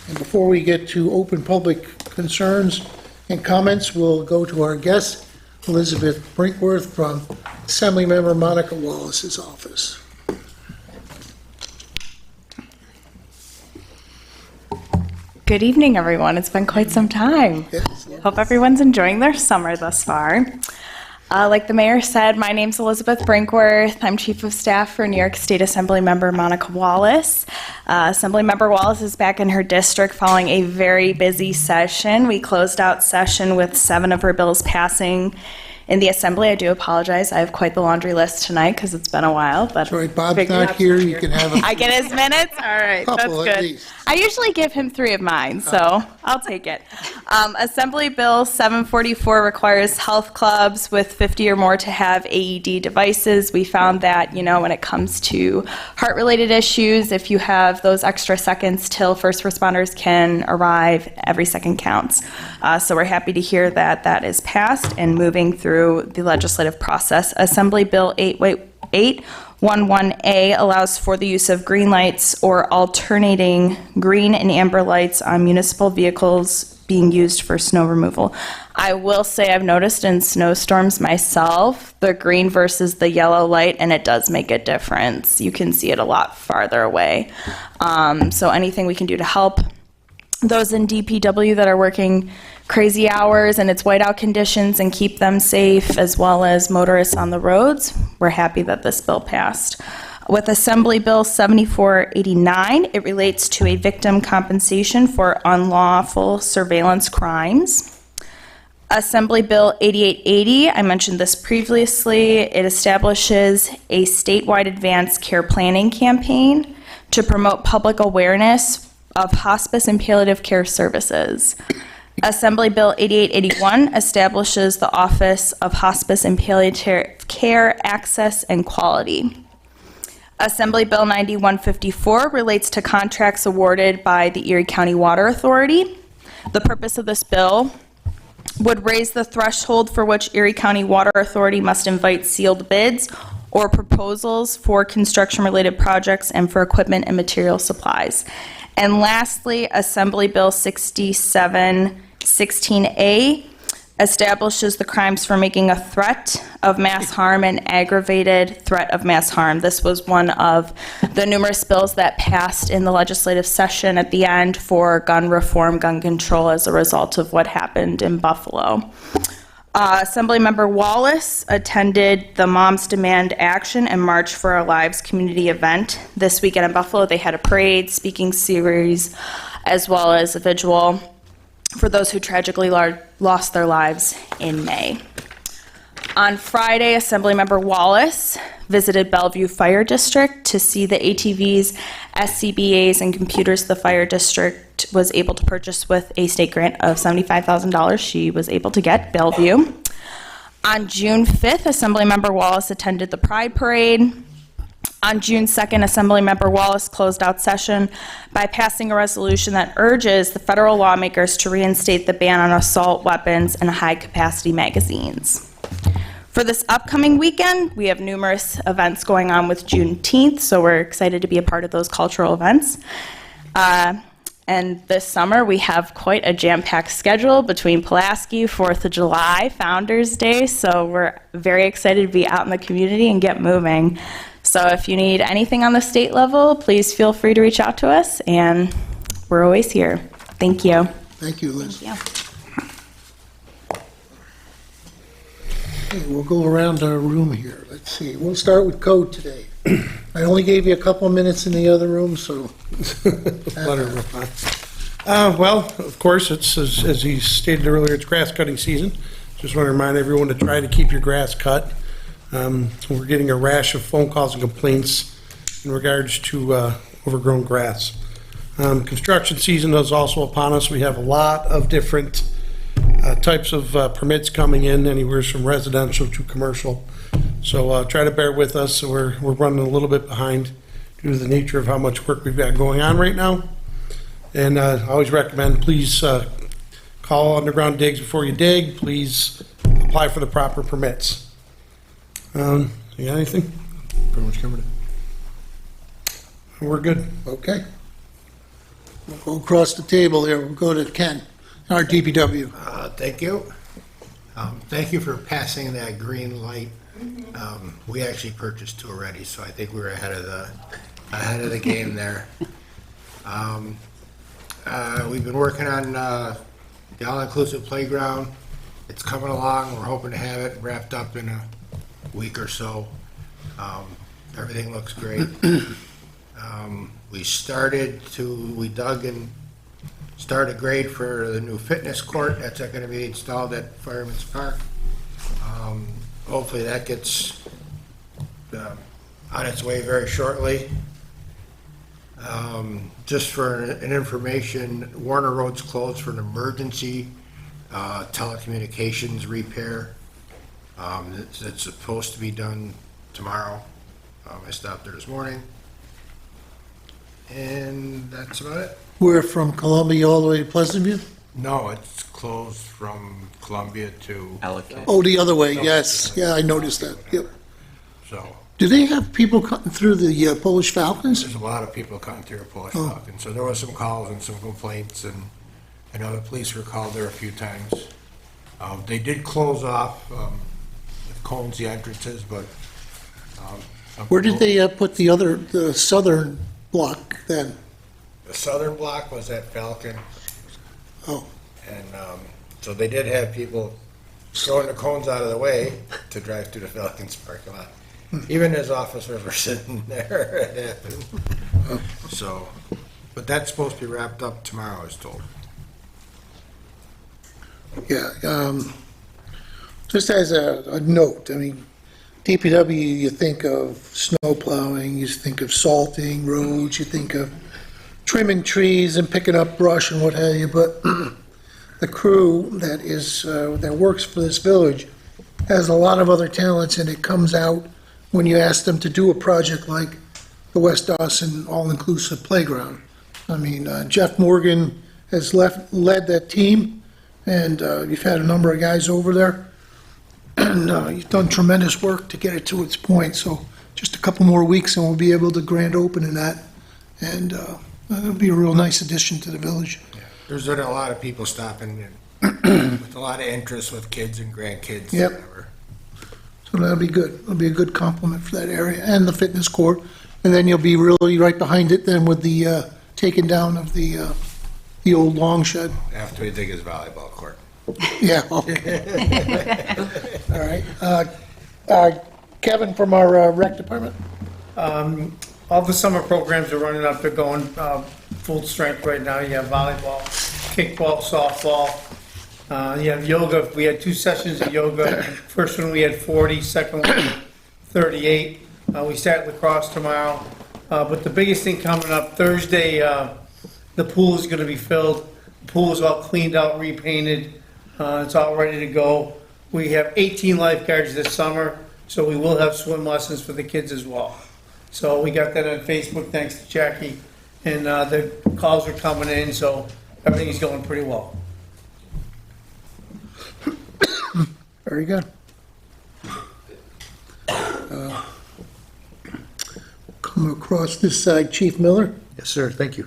And before we get to open public concerns and comments, we'll go to our guest, Elizabeth Brinkworth from Assemblymember Monica Wallace's office. Good evening, everyone. It's been quite some time. Hope everyone's enjoying their summer thus far. Like the mayor said, my name's Elizabeth Brinkworth. I'm Chief of Staff for New York State Assembly Member Monica Wallace. Assembly Member Wallace is back in her district following a very busy session. We closed out session with 7 of her bills passing In the assembly, I do apologize. I have quite the laundry list tonight because it's been a while, but. Sorry, Bob's figured not out here, some you can have a I get his minutes? All right, that's couple at good. least. I usually give him 3 of mine, so I'll take it. Assembly Bill 744 requires health clubs with 50 or more to have AED devices. We found that, when it comes to heart-related issues, if you have those extra seconds till first responders can arrive, every second counts. So we're happy to hear that that is passed and moving through the legislative process. Assembly Bill 811A allows for the use of green lights or alternating green and amber lights on municipal vehicles being used for snow removal. I will say I've noticed in snowstorms myself, the green versus the yellow light, and it does make a difference. You can see it a lot farther away. So anything we can do to help those in DPW that are working crazy hours and it's whiteout conditions and keep them safe, as well as motorists on the roads, we're happy that this bill passed. With Assembly Bill 7489, it relates to a victim compensation for unlawful surveillance crimes. Assembly Bill 8880, I mentioned this previously, it establishes a statewide advanced care planning campaign to promote public awareness of hospice and palliative care services. Assembly Bill 8881 establishes the Office of Hospice and Palliative Care Access and Quality. Assembly Bill 9154 relates to contracts awarded by the Erie County Water Authority. The purpose of this bill would raise the threshold for which Erie County Water Authority must invite sealed bids or proposals for construction-related projects and for equipment and material supplies. And lastly, Assembly Bill 6716A establishes the crimes for making a threat of mass harm and aggravated threat of mass harm. This was one of the numerous bills that passed in the legislative session at the end for gun reform, gun control as a result of what happened in Buffalo. Assemblymember Wallace attended the Moms Demand Action and March for Our Lives community event this weekend in Buffalo. They had a parade, speaking series, as well as a vigil for those who tragically lost their lives in May. On Friday, Assemblymember Wallace visited Bellevue Fire District to see the ATVs, SCBAs, and computers the fire district was able to purchase with a state grant of $75,000 she was able to get, Bellevue. On June 5th, Assemblymember Wallace attended the Pride Parade. On June 2nd, Assemblymember Wallace closed out session by passing a resolution that urges the federal lawmakers to reinstate the ban on assault weapons and high-capacity magazines. For this upcoming weekend, we have numerous events going on with Juneteenth, so we're excited to be a part of those cultural events. And this summer, we have quite a jam-packed schedule between Pulaski, 4th of July, Founders Day, so we're very excited to be out in the community and get moving. So if you need anything on the state level, please feel free to reach out to us, and we're always here. Thank you. Thank you, Liz. Thank you. Okay, we'll go around our room here. Let's see. We'll start with code today. I only gave you a couple of minutes in the other room, so. Whatever. Well, of course, it's as he stated earlier, it's grass cutting season. Just want to remind everyone to try to keep your grass cut. We're getting a rash of phone calls and complaints in regards to overgrown grass. Construction season is also upon us. We have a lot of different types of permits coming in, anywhere from residential to commercial. So try to bear with us. We're running a little bit behind due to the nature of how much work we've got going on right now. And I always recommend, please call underground digs before you dig. Please apply for the proper permits. You got anything? Pretty much covered it. We're good. Okay. We'll go across the table here. We'll go to Ken, our DPW. Thank you. Thank you for passing that green light. We actually purchased 2 already, so I think we were ahead of the game there. We've been working on the all-inclusive playground. It's coming along. We're hoping to have it wrapped up in a week or so. Everything looks great. We dug and started a grade for the new fitness court that's going to be installed at Fireman's Park. Hopefully that gets on its way very shortly. Just for an information, Warner Road's closed for an emergency telecommunications repair. It's supposed to be done tomorrow. I stopped there this morning. And that's about it. We're from Columbia all the way to Pleasantview? No, it's closed from Columbia to, Ellicott. Oh, the other way, yes. Yeah, I noticed that. Yep. so Do they have people cutting through the Polish Falcons? there's a lot of people cutting through Polish Oh. Falcon. So there was some calls and some complaints, and I know the police were called there a few times. They did close off with cones, the entrances, but. Where did they put the southern block then? The southern block was at Falcon. Oh. And so they did have people throwing the cones out of the way to drive through the Falcons parking lot. Even as officers were sitting there, it happened. So, but that's supposed to be wrapped up tomorrow, I was told. Yeah, just as a note, I mean, DPW, you think of snow plowing, you think of salting roads, you think of trimming trees and picking up brush and what have you, but the crew that works for this village has a lot of other talents, and it comes out when you ask them to do a project like the West Dawson All-Inclusive Playground. I mean, Jeff Morgan has led that team, and you've had a number of guys over there, and you've done tremendous work to get it to its point. So just a couple more weeks and we'll be able to grand open in that, and it'll be a real nice addition to the village. There's been a lot of people stopping in with a lot of interest with kids and grandkids. Yep. And whatever. So that'll be good. It'll be a good compliment for that area and the fitness court. And then you'll be really right behind it then with the taking down of the old long shed. After we dig his volleyball court. Yeah. Okay. All right. Kevin from our rec department. All the summer programs are running up, they're going full strength right now. You have volleyball, kickball, softball, you have yoga. We had 2 sessions of yoga. First one we had 40, second one 38. We start lacrosse tomorrow. But the biggest thing coming up, Thursday, the pool is gonna be filled. The pool is all cleaned out, repainted, it's all ready to go. We have 18 lifeguards this summer, so we will have swim lessons for the kids as well. So we got that on Facebook, thanks to Jackie, and the calls are coming in, so everything's going pretty well. Very good. Come across this side, Chief Miller. Yes, sir, thank you.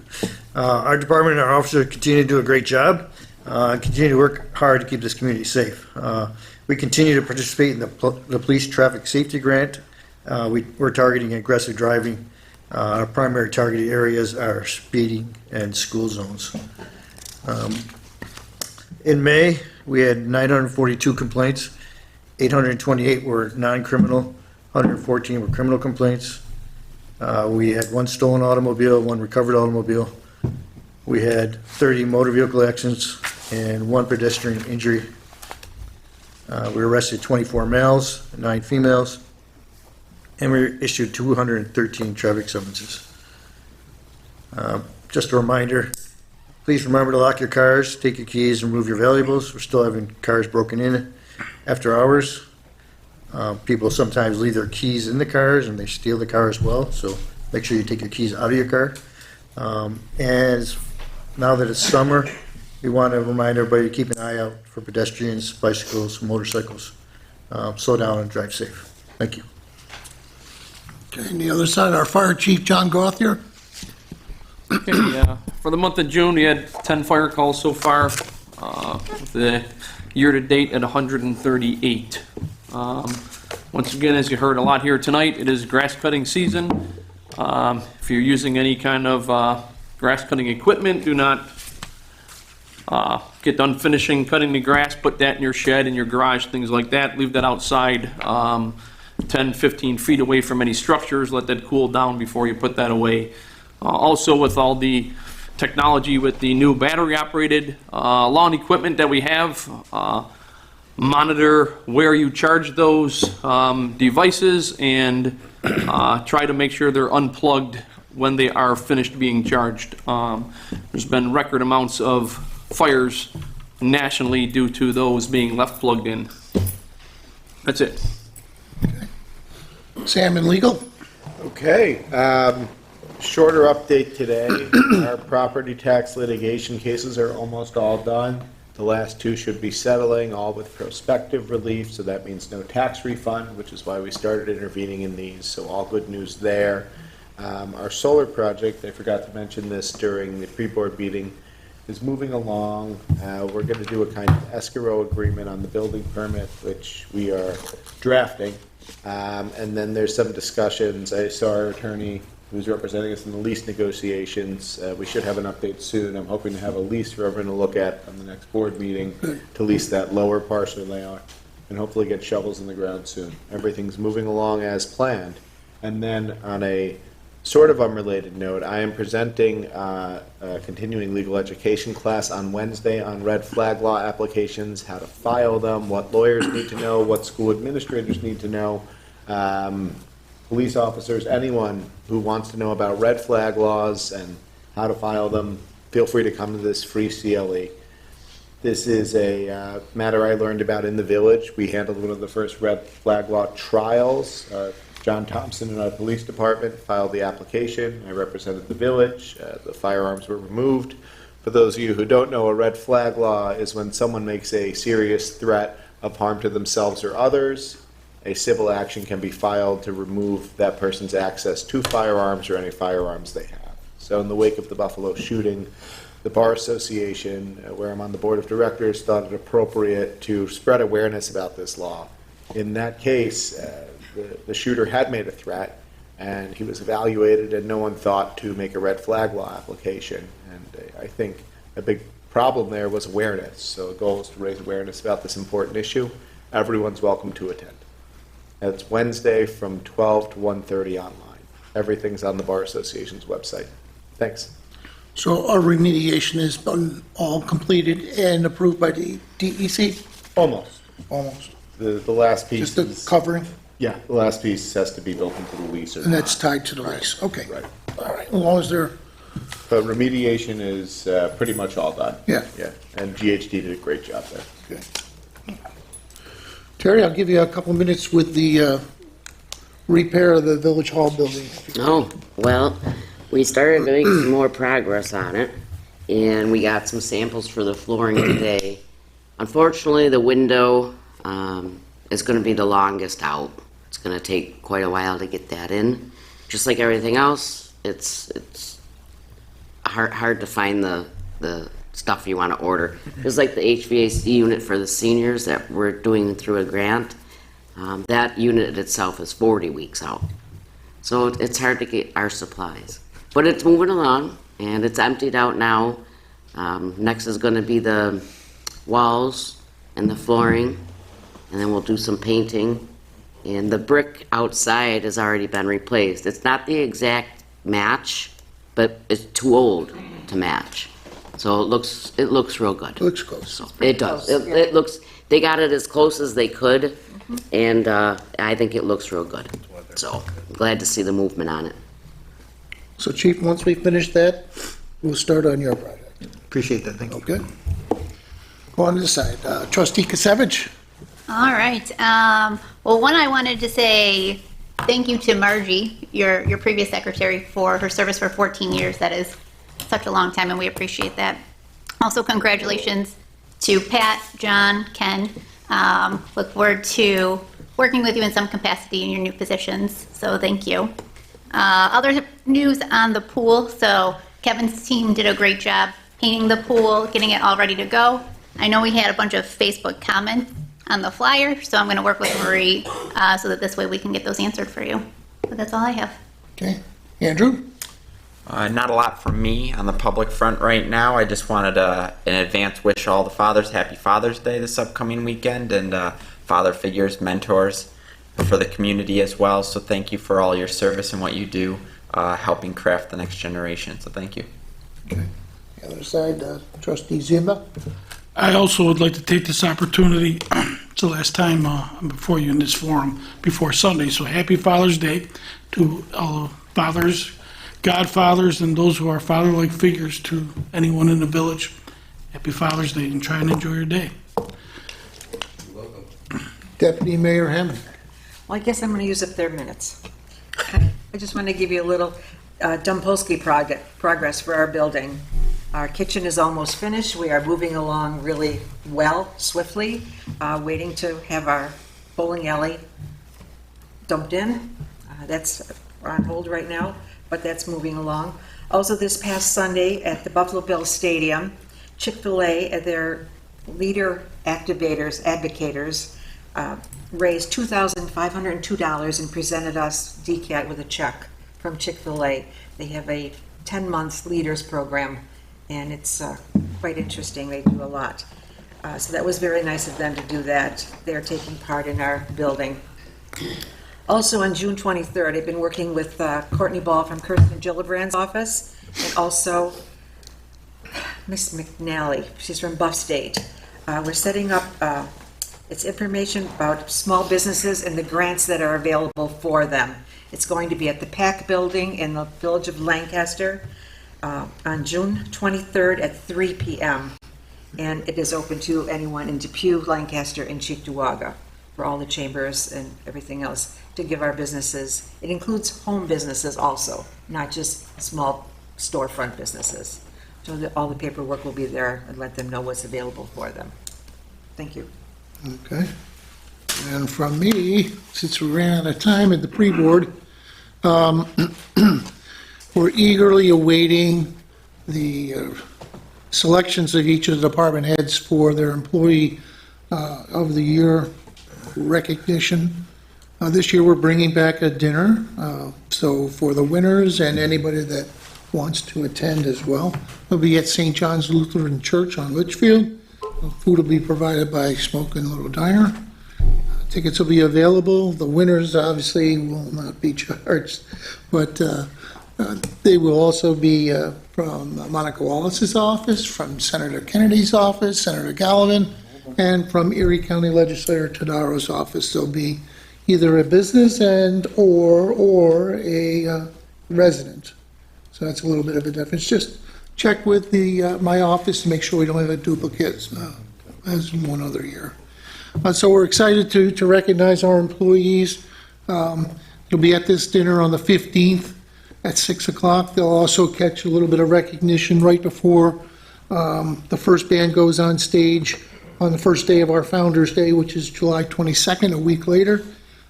Our department and our officers continue to do a great job, continue to work hard to keep this community safe. We continue to participate in the police traffic safety grant. We're targeting aggressive driving. Our primary targeted areas are speeding and school zones. In May, we had 942 complaints. 828 were non-criminal, 114 were criminal complaints. We had 1 stolen automobile, 1 recovered automobile. We had 30 motor vehicle accidents and 1 pedestrian injury. We arrested 24 males, 9 females, and we issued 213 traffic summonses. Just a reminder, please remember to lock your cars, take your keys, and remove your valuables. We're still having cars broken in after hours. People sometimes leave their keys in the cars and they steal the car as well, so make sure you take your keys out of your car. And now that it's summer, we want to remind everybody to keep an eye out for pedestrians, bicycles, motorcycles. Slow down and drive safe. Thank you. Okay, and the other side, our fire chief, John Gothier. Okay, for the month of June, we had 10 fire calls so far, with the year-to-date at 138. Once again, as you heard a lot here tonight, it is grass cutting season. If you're using any kind of grass cutting equipment, do not get done finishing cutting the grass, put that in your shed, in your garage, things like that. Leave that outside 10, 15 feet away from any structures. Let that cool down before you put that away. Also, with all the technology with the new battery-operated lawn equipment that we have, monitor where you charge those devices and try to make sure they're unplugged when they are finished being charged. There's been record amounts of fires nationally due to those being left plugged in. That's it. Sam in legal? Okay, shorter update today. Our property tax litigation cases are almost all done. The last two should be settling, all with prospective relief, so that means no tax refund, which is why we started intervening in these, so all good news there. Our solar project, I forgot to mention this during the pre-board meeting, is moving along. We're going to do a kind of escrow agreement on the building permit, which we are drafting. And then there's some discussions. I saw our attorney who's representing us in the lease negotiations. We should have an update soon. I'm hoping to have a lease for everyone to look at on the next board meeting to lease that lower parcel layout and hopefully get shovels in the ground soon. Everything's moving along as planned. And then on a sort of unrelated note, I am presenting a continuing legal education class on Wednesday on red flag law applications, how to file them, what lawyers need to know, what school administrators need to know, police officers, anyone who wants to know about red flag laws and how to file them, feel free to come to this free CLE. This is a matter I learned about in the village. We handled one of the first red flag law trials. John Thompson in our police department filed the application. I represented the village. The firearms were removed. For those of you who don't know, a red flag law is when someone makes a serious threat of harm to themselves or others. A civil action can be filed to remove that person's access to firearms or any firearms they have. So in the wake of the Buffalo shooting, the Bar Association, where I'm on the board of directors, thought it appropriate to spread awareness about this law. In that case, the shooter had made a threat, and he was evaluated, and no one thought to make a red flag law application. And I think a big problem there was awareness. So the goal is to raise awareness about this important issue. Everyone's welcome to attend. It's Wednesday from 12 to 1:30 online. Everything's on the Bar Association's website. Thanks. So our remediation has been all completed and approved by the DEC? Almost. Almost. The last piece Just the covering? Yeah, the last piece has to be built into the lease. And that's tied to the lease? Okay. Right. All right, as long as they're, But remediation is pretty much all done. Yeah. Yeah, and GHD did a great job there. okay. Terry, I'll give you a couple minutes with the repair of the Village Hall building. Oh, well, we started to make some more progress on it, and we got some samples for the flooring today. Unfortunately, the window is going to be the longest out. It's going to take quite a while to get that in. Just like everything else, it's hard to find the stuff you want to order. Just like the HVAC unit for the seniors that we're doing through a grant, that unit itself is 40 weeks out. So it's hard to get our supplies. But it's moving along, and it's emptied out now. Next is going to be the walls and the flooring, and then we'll do some painting. And the brick outside has already been replaced. It's not the exact match, but it's too old to match. So it looks real good. It looks close. So it does. It looks. They got it as close as they could, and I think it looks real good. So I'm glad to see the movement on it. So Chief, once we finish that, we'll start on your project. Appreciate that, thank you. Okay? Go on to the side. Trustee Kasevich? All right. Well, one, I wanted to say thank you to Margie, your previous secretary, for her service for 14 years. That is such a long time, and we appreciate that. Also, congratulations to Pat, John, Ken. Look forward to working with you in some capacity in your new positions, so thank you. Other news on the pool. So Kevin's team did a great job painting the pool, getting it all ready to go. I know we had a bunch of Facebook comments on the flyer, so I'm going to work with Marie so that this way we can get those answered for you. But that's all I have. Okay. Andrew? Not a lot from me on the public front right now. I just wanted to, in advance, wish all the fathers happy Father's Day this upcoming weekend, and father figures, mentors for the community as well. So thank you for all your service and what you do, helping craft the next generation. So thank you. Okay. The other side, Trustee Zimba? I also would like to take this opportunity It's the last time I'm before you in this forum before Sunday. So happy Father's Day to all the fathers, godfathers, and those who are father-like figures to anyone in the village. Happy Father's Day, and try and enjoy your day. Deputy Mayor Hammond. Well, I guess I'm going to use up their minutes. I just want to give you a little Dumpolsky progress for our building. Our kitchen is almost finished. We are moving along really well, swiftly, waiting to have our bowling alley dumped in. That's on hold right now, but that's moving along. Also, this past Sunday at the Buffalo Bills Stadium, Chick-fil-A, their leader advocators, raised $2,502 and presented us, DCAT, with a check from Chick-fil-A. They have a 10-month leaders program, and it's quite interesting. They do a lot. So that was very nice of them to do that. They're taking part in our building. Also on June 23rd, I've been working with Courtney Ball from Kirsten Gillibrand's office, and also Miss McNally. She's from Buff State. We're setting up it's information about small businesses and the grants that are available for them. It's going to be at the PAC building in the village of Lancaster on June 23rd at 3 p.m. And it is open to anyone in Depew, Lancaster, and Cheektowaga for all the chambers and everything else to give our businesses. It includes home businesses also, not just small storefront businesses. So that all the paperwork will be there and let them know what's available for them. Thank you. Okay. And from me, since we ran out of time at the pre-board, we're eagerly awaiting the selections of each of the department heads for their Employee of the Year recognition. This year, we're bringing back a dinner, so for the winners and anybody that wants to attend as well. It'll be at St. John's Lutheran Church on Litchfield. Food will be provided by Smokin' Little Diner. Tickets will be available. The winners obviously will not be charged, but they will also be from Monica Wallace's office, from Senator Kennedy's office, Senator Gallivan, and from Erie County Legislator Tadaro's office. There'll be either a business and or a resident. So that's a little bit of a difference. Just check with my office to make sure we don't have a duplicate as in one other year. So we're excited to recognize our employees. You'll be at this dinner on the 15th at 6 o'clock. They'll also catch a little bit of recognition right before the first band goes on stage on the first day of our Founders Day, which is July 22nd, a week later.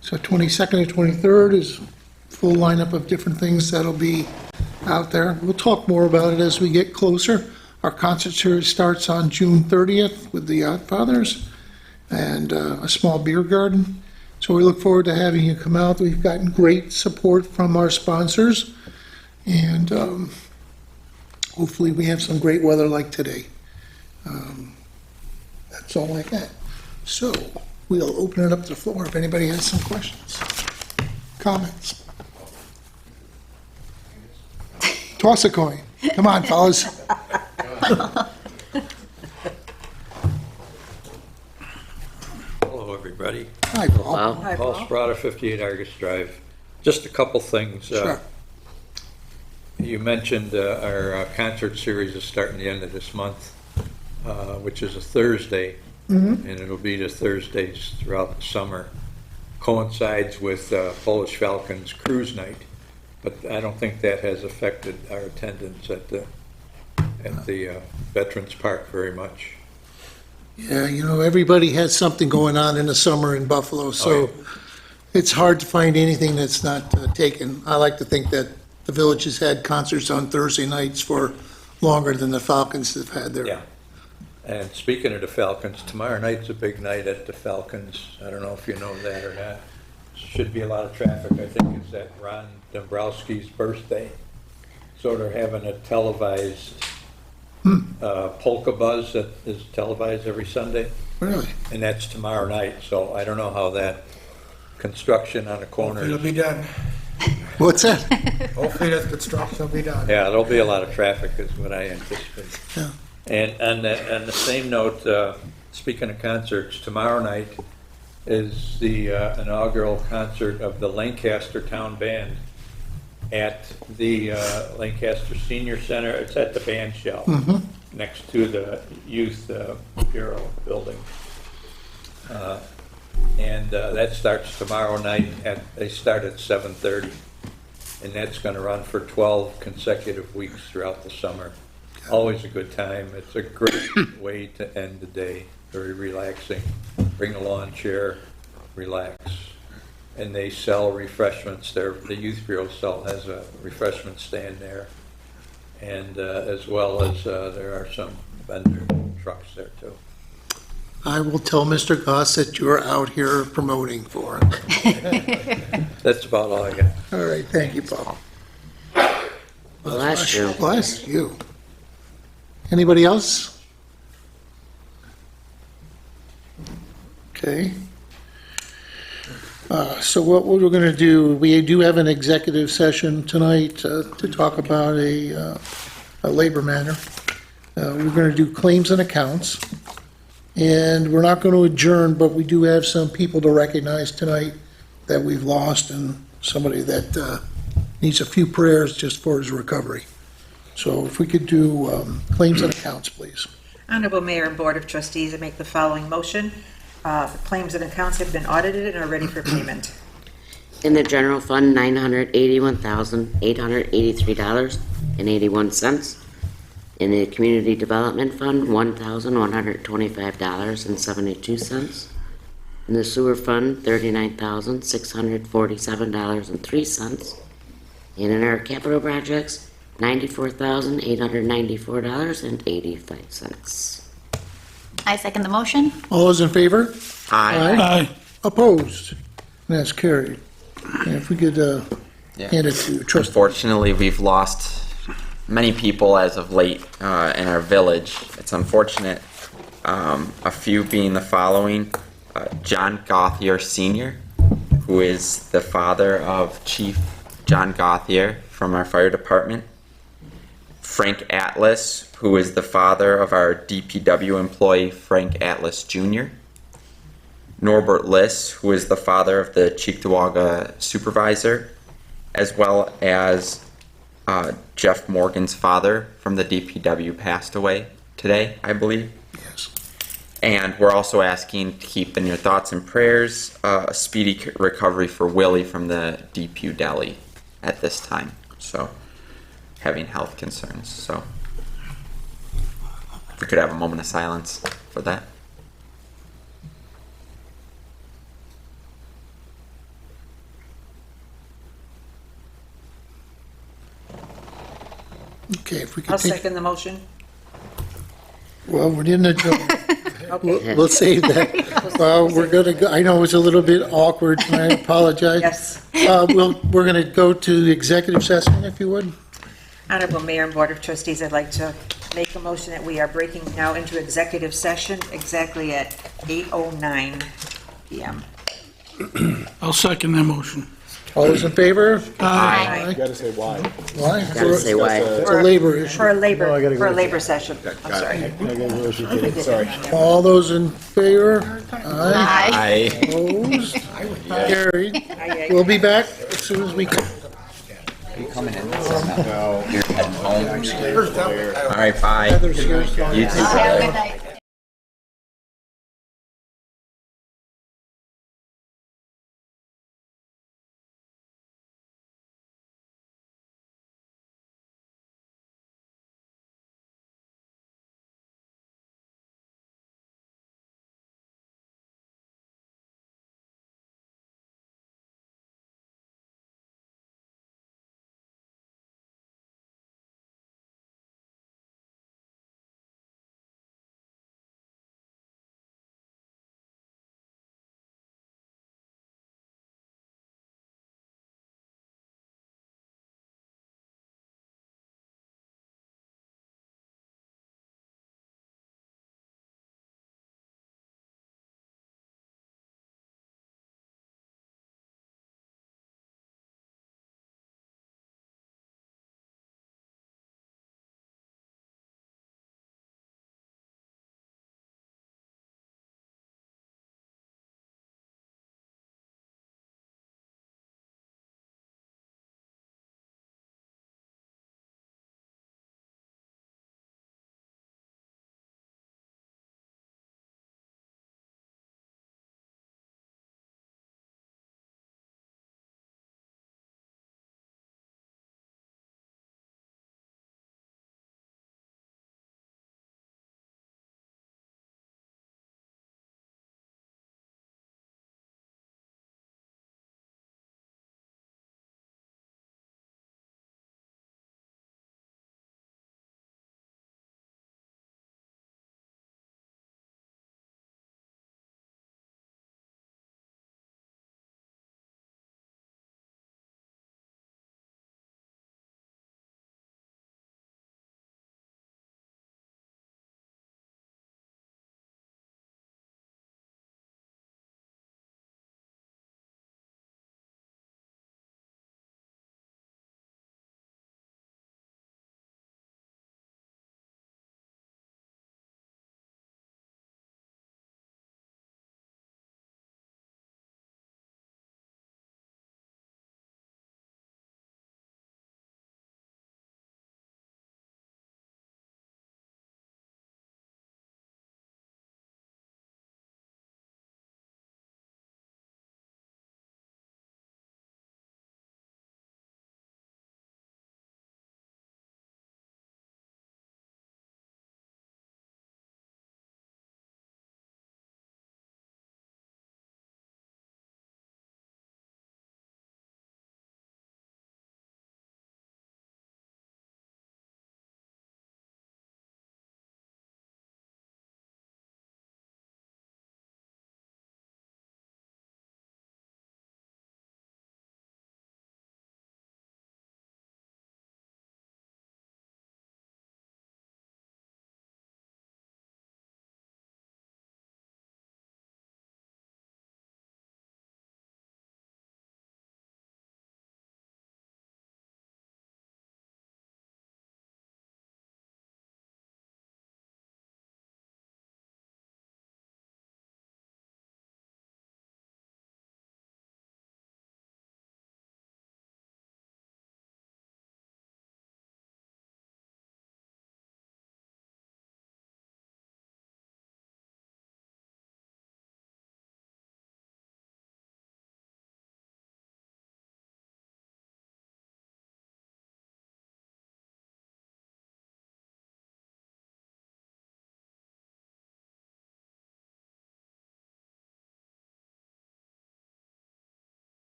So 22nd and 23rd is full lineup of different things that'll be out there. We'll talk more about it as we get closer. Our concert series starts on June 30th with the Godfathers and a small beer garden. So we look forward to having you come out. We've gotten great support from our sponsors, and hopefully we have some great weather like today. That's all I got. So we'll open it up to the floor if anybody has some questions, comments. Toss a coin. Come on, fellas. Hello, everybody. Hi, Paul. Wow. Hi, Paul Paul. Sprata, 58 Argus Drive. Just a couple things. Sure. You mentioned our concert series is starting the end of this month, which is a Thursday, and it'll be the Thursdays throughout the summer. Coincides with Polish Falcons Cruise Night, but I don't think that has affected our attendance at the Veterans Park very much. Yeah, you know, everybody has something going on in the summer in Buffalo, so it's hard to find anything that's not taken. I like to think that the village has had concerts on Thursday nights for longer than the Falcons have had their. Yeah. And speaking of the Falcons, tomorrow night's a big night at the Falcons. I don't know if you know that or not. Should be a lot of traffic. I think it's at Ron Dombrowski's birthday. So they're having a televised polka buzz that is televised every Sunday. Really? And that's tomorrow night. So I don't know how that construction on the corner It'll is. be done. What's that? Hopefully that construction will be done. Yeah, there'll be a lot of traffic is what I anticipate. Yeah. And on the same note, speaking of concerts, tomorrow night is the inaugural concert of the Lancaster Town Band at the Lancaster Senior Center. It's at the band shell next to the Youth Bureau building. And that starts tomorrow night. They start at 7:30. And that's going to run for 12 consecutive weeks throughout the summer. Always a good time. It's a great way to end the day. Very relaxing. Bring a lawn chair, relax. And they sell refreshments there. The Youth Bureau has a refreshment stand there. And as well as there are some vendor trucks there too. I will tell Mr. Goss that you're out here promoting for him. That's about all I got. All right, thank you, Paul. Bless you. Bless you. Anybody else? Okay. So what we're going to do, we do have an executive session tonight to talk about a labor matter. We're going to do claims and accounts. And we're not going to adjourn, but we do have some people to recognize tonight that we've lost and somebody that needs a few prayers just for his recovery. So if we could do claims and accounts, please. Honorable Mayor and Board of Trustees, I make the following motion. The claims and accounts have been audited and are ready for payment. In the general fund, $981,883.81. In the community development fund, $1,125.72. In the sewer fund, $39,647.03. And in our capital projects, $94,894.85. I second the motion. All those in favor? Aye. Aye. Opposed? That's carried. And if we could hand it to trustee. Unfortunately, we've lost many people as of late in our village. It's unfortunate. A few being the following. John Gauthier Sr., who is the father of Chief John Gauthier from our fire department. Frank Atlas, who is the father of our DPW employee Frank Atlas Jr. Norbert Liss, who is the father of the Cheektowaga supervisor, as well as Jeff Morgan's father from the DPW passed away today, I believe. Yes. And we're also asking to keep in your thoughts and prayers a speedy recovery for Willie from the Depew deli at this time. So, having health concerns. So, if we could have a moment of silence for that. Okay, if we I'll could take, second the motion. well, we didn't adjourn. Okay. We'll save that. Well, we're going to go, I know it's a little bit awkward, and I apologize. Yes. We're going to go to the executive session, if you would. Honorable Mayor and Board of Trustees, I'd like to make a motion that we are breaking now into executive session exactly at 8:09 p.m. I'll second that motion. All those in favor? Aye. You gotta say why. Why? Gotta say why. It's a labor issue. For a labor session. I'm sorry. Sorry. All those in favor? Aye. Aye. Opposed? Carried. We'll be back as soon as we can. You coming in? No. You're heading home. All right, bye. Heather's here. You too, Have a brother. good night.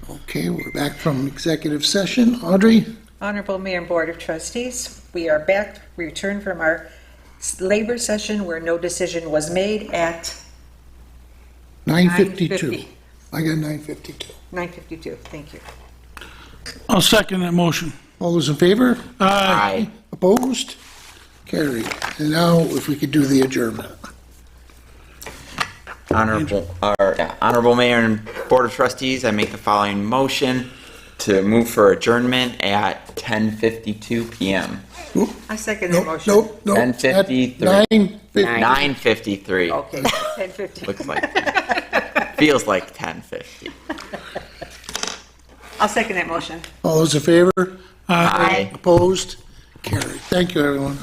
Okay, we're back from executive session. Audrey? Honorable Mayor and Board of Trustees, we are back, we returned from our labor session where no decision was made at 9:52. I got 9:52. 9:52. Thank you. I'll second that motion. All those in favor? Aye. Opposed? Carried. And now, if we could do the adjournment. Honorable Mayor and Board of Trustees, I make the following motion to move for adjournment at 10:52 PM. I second the motion. Nope. 10:53. 9:50. 9:53. Okay, 10:50. Looks like, feels like 10:50. I'll second that motion. All those in favor? Aye. Opposed? Carried. Thank you, everyone.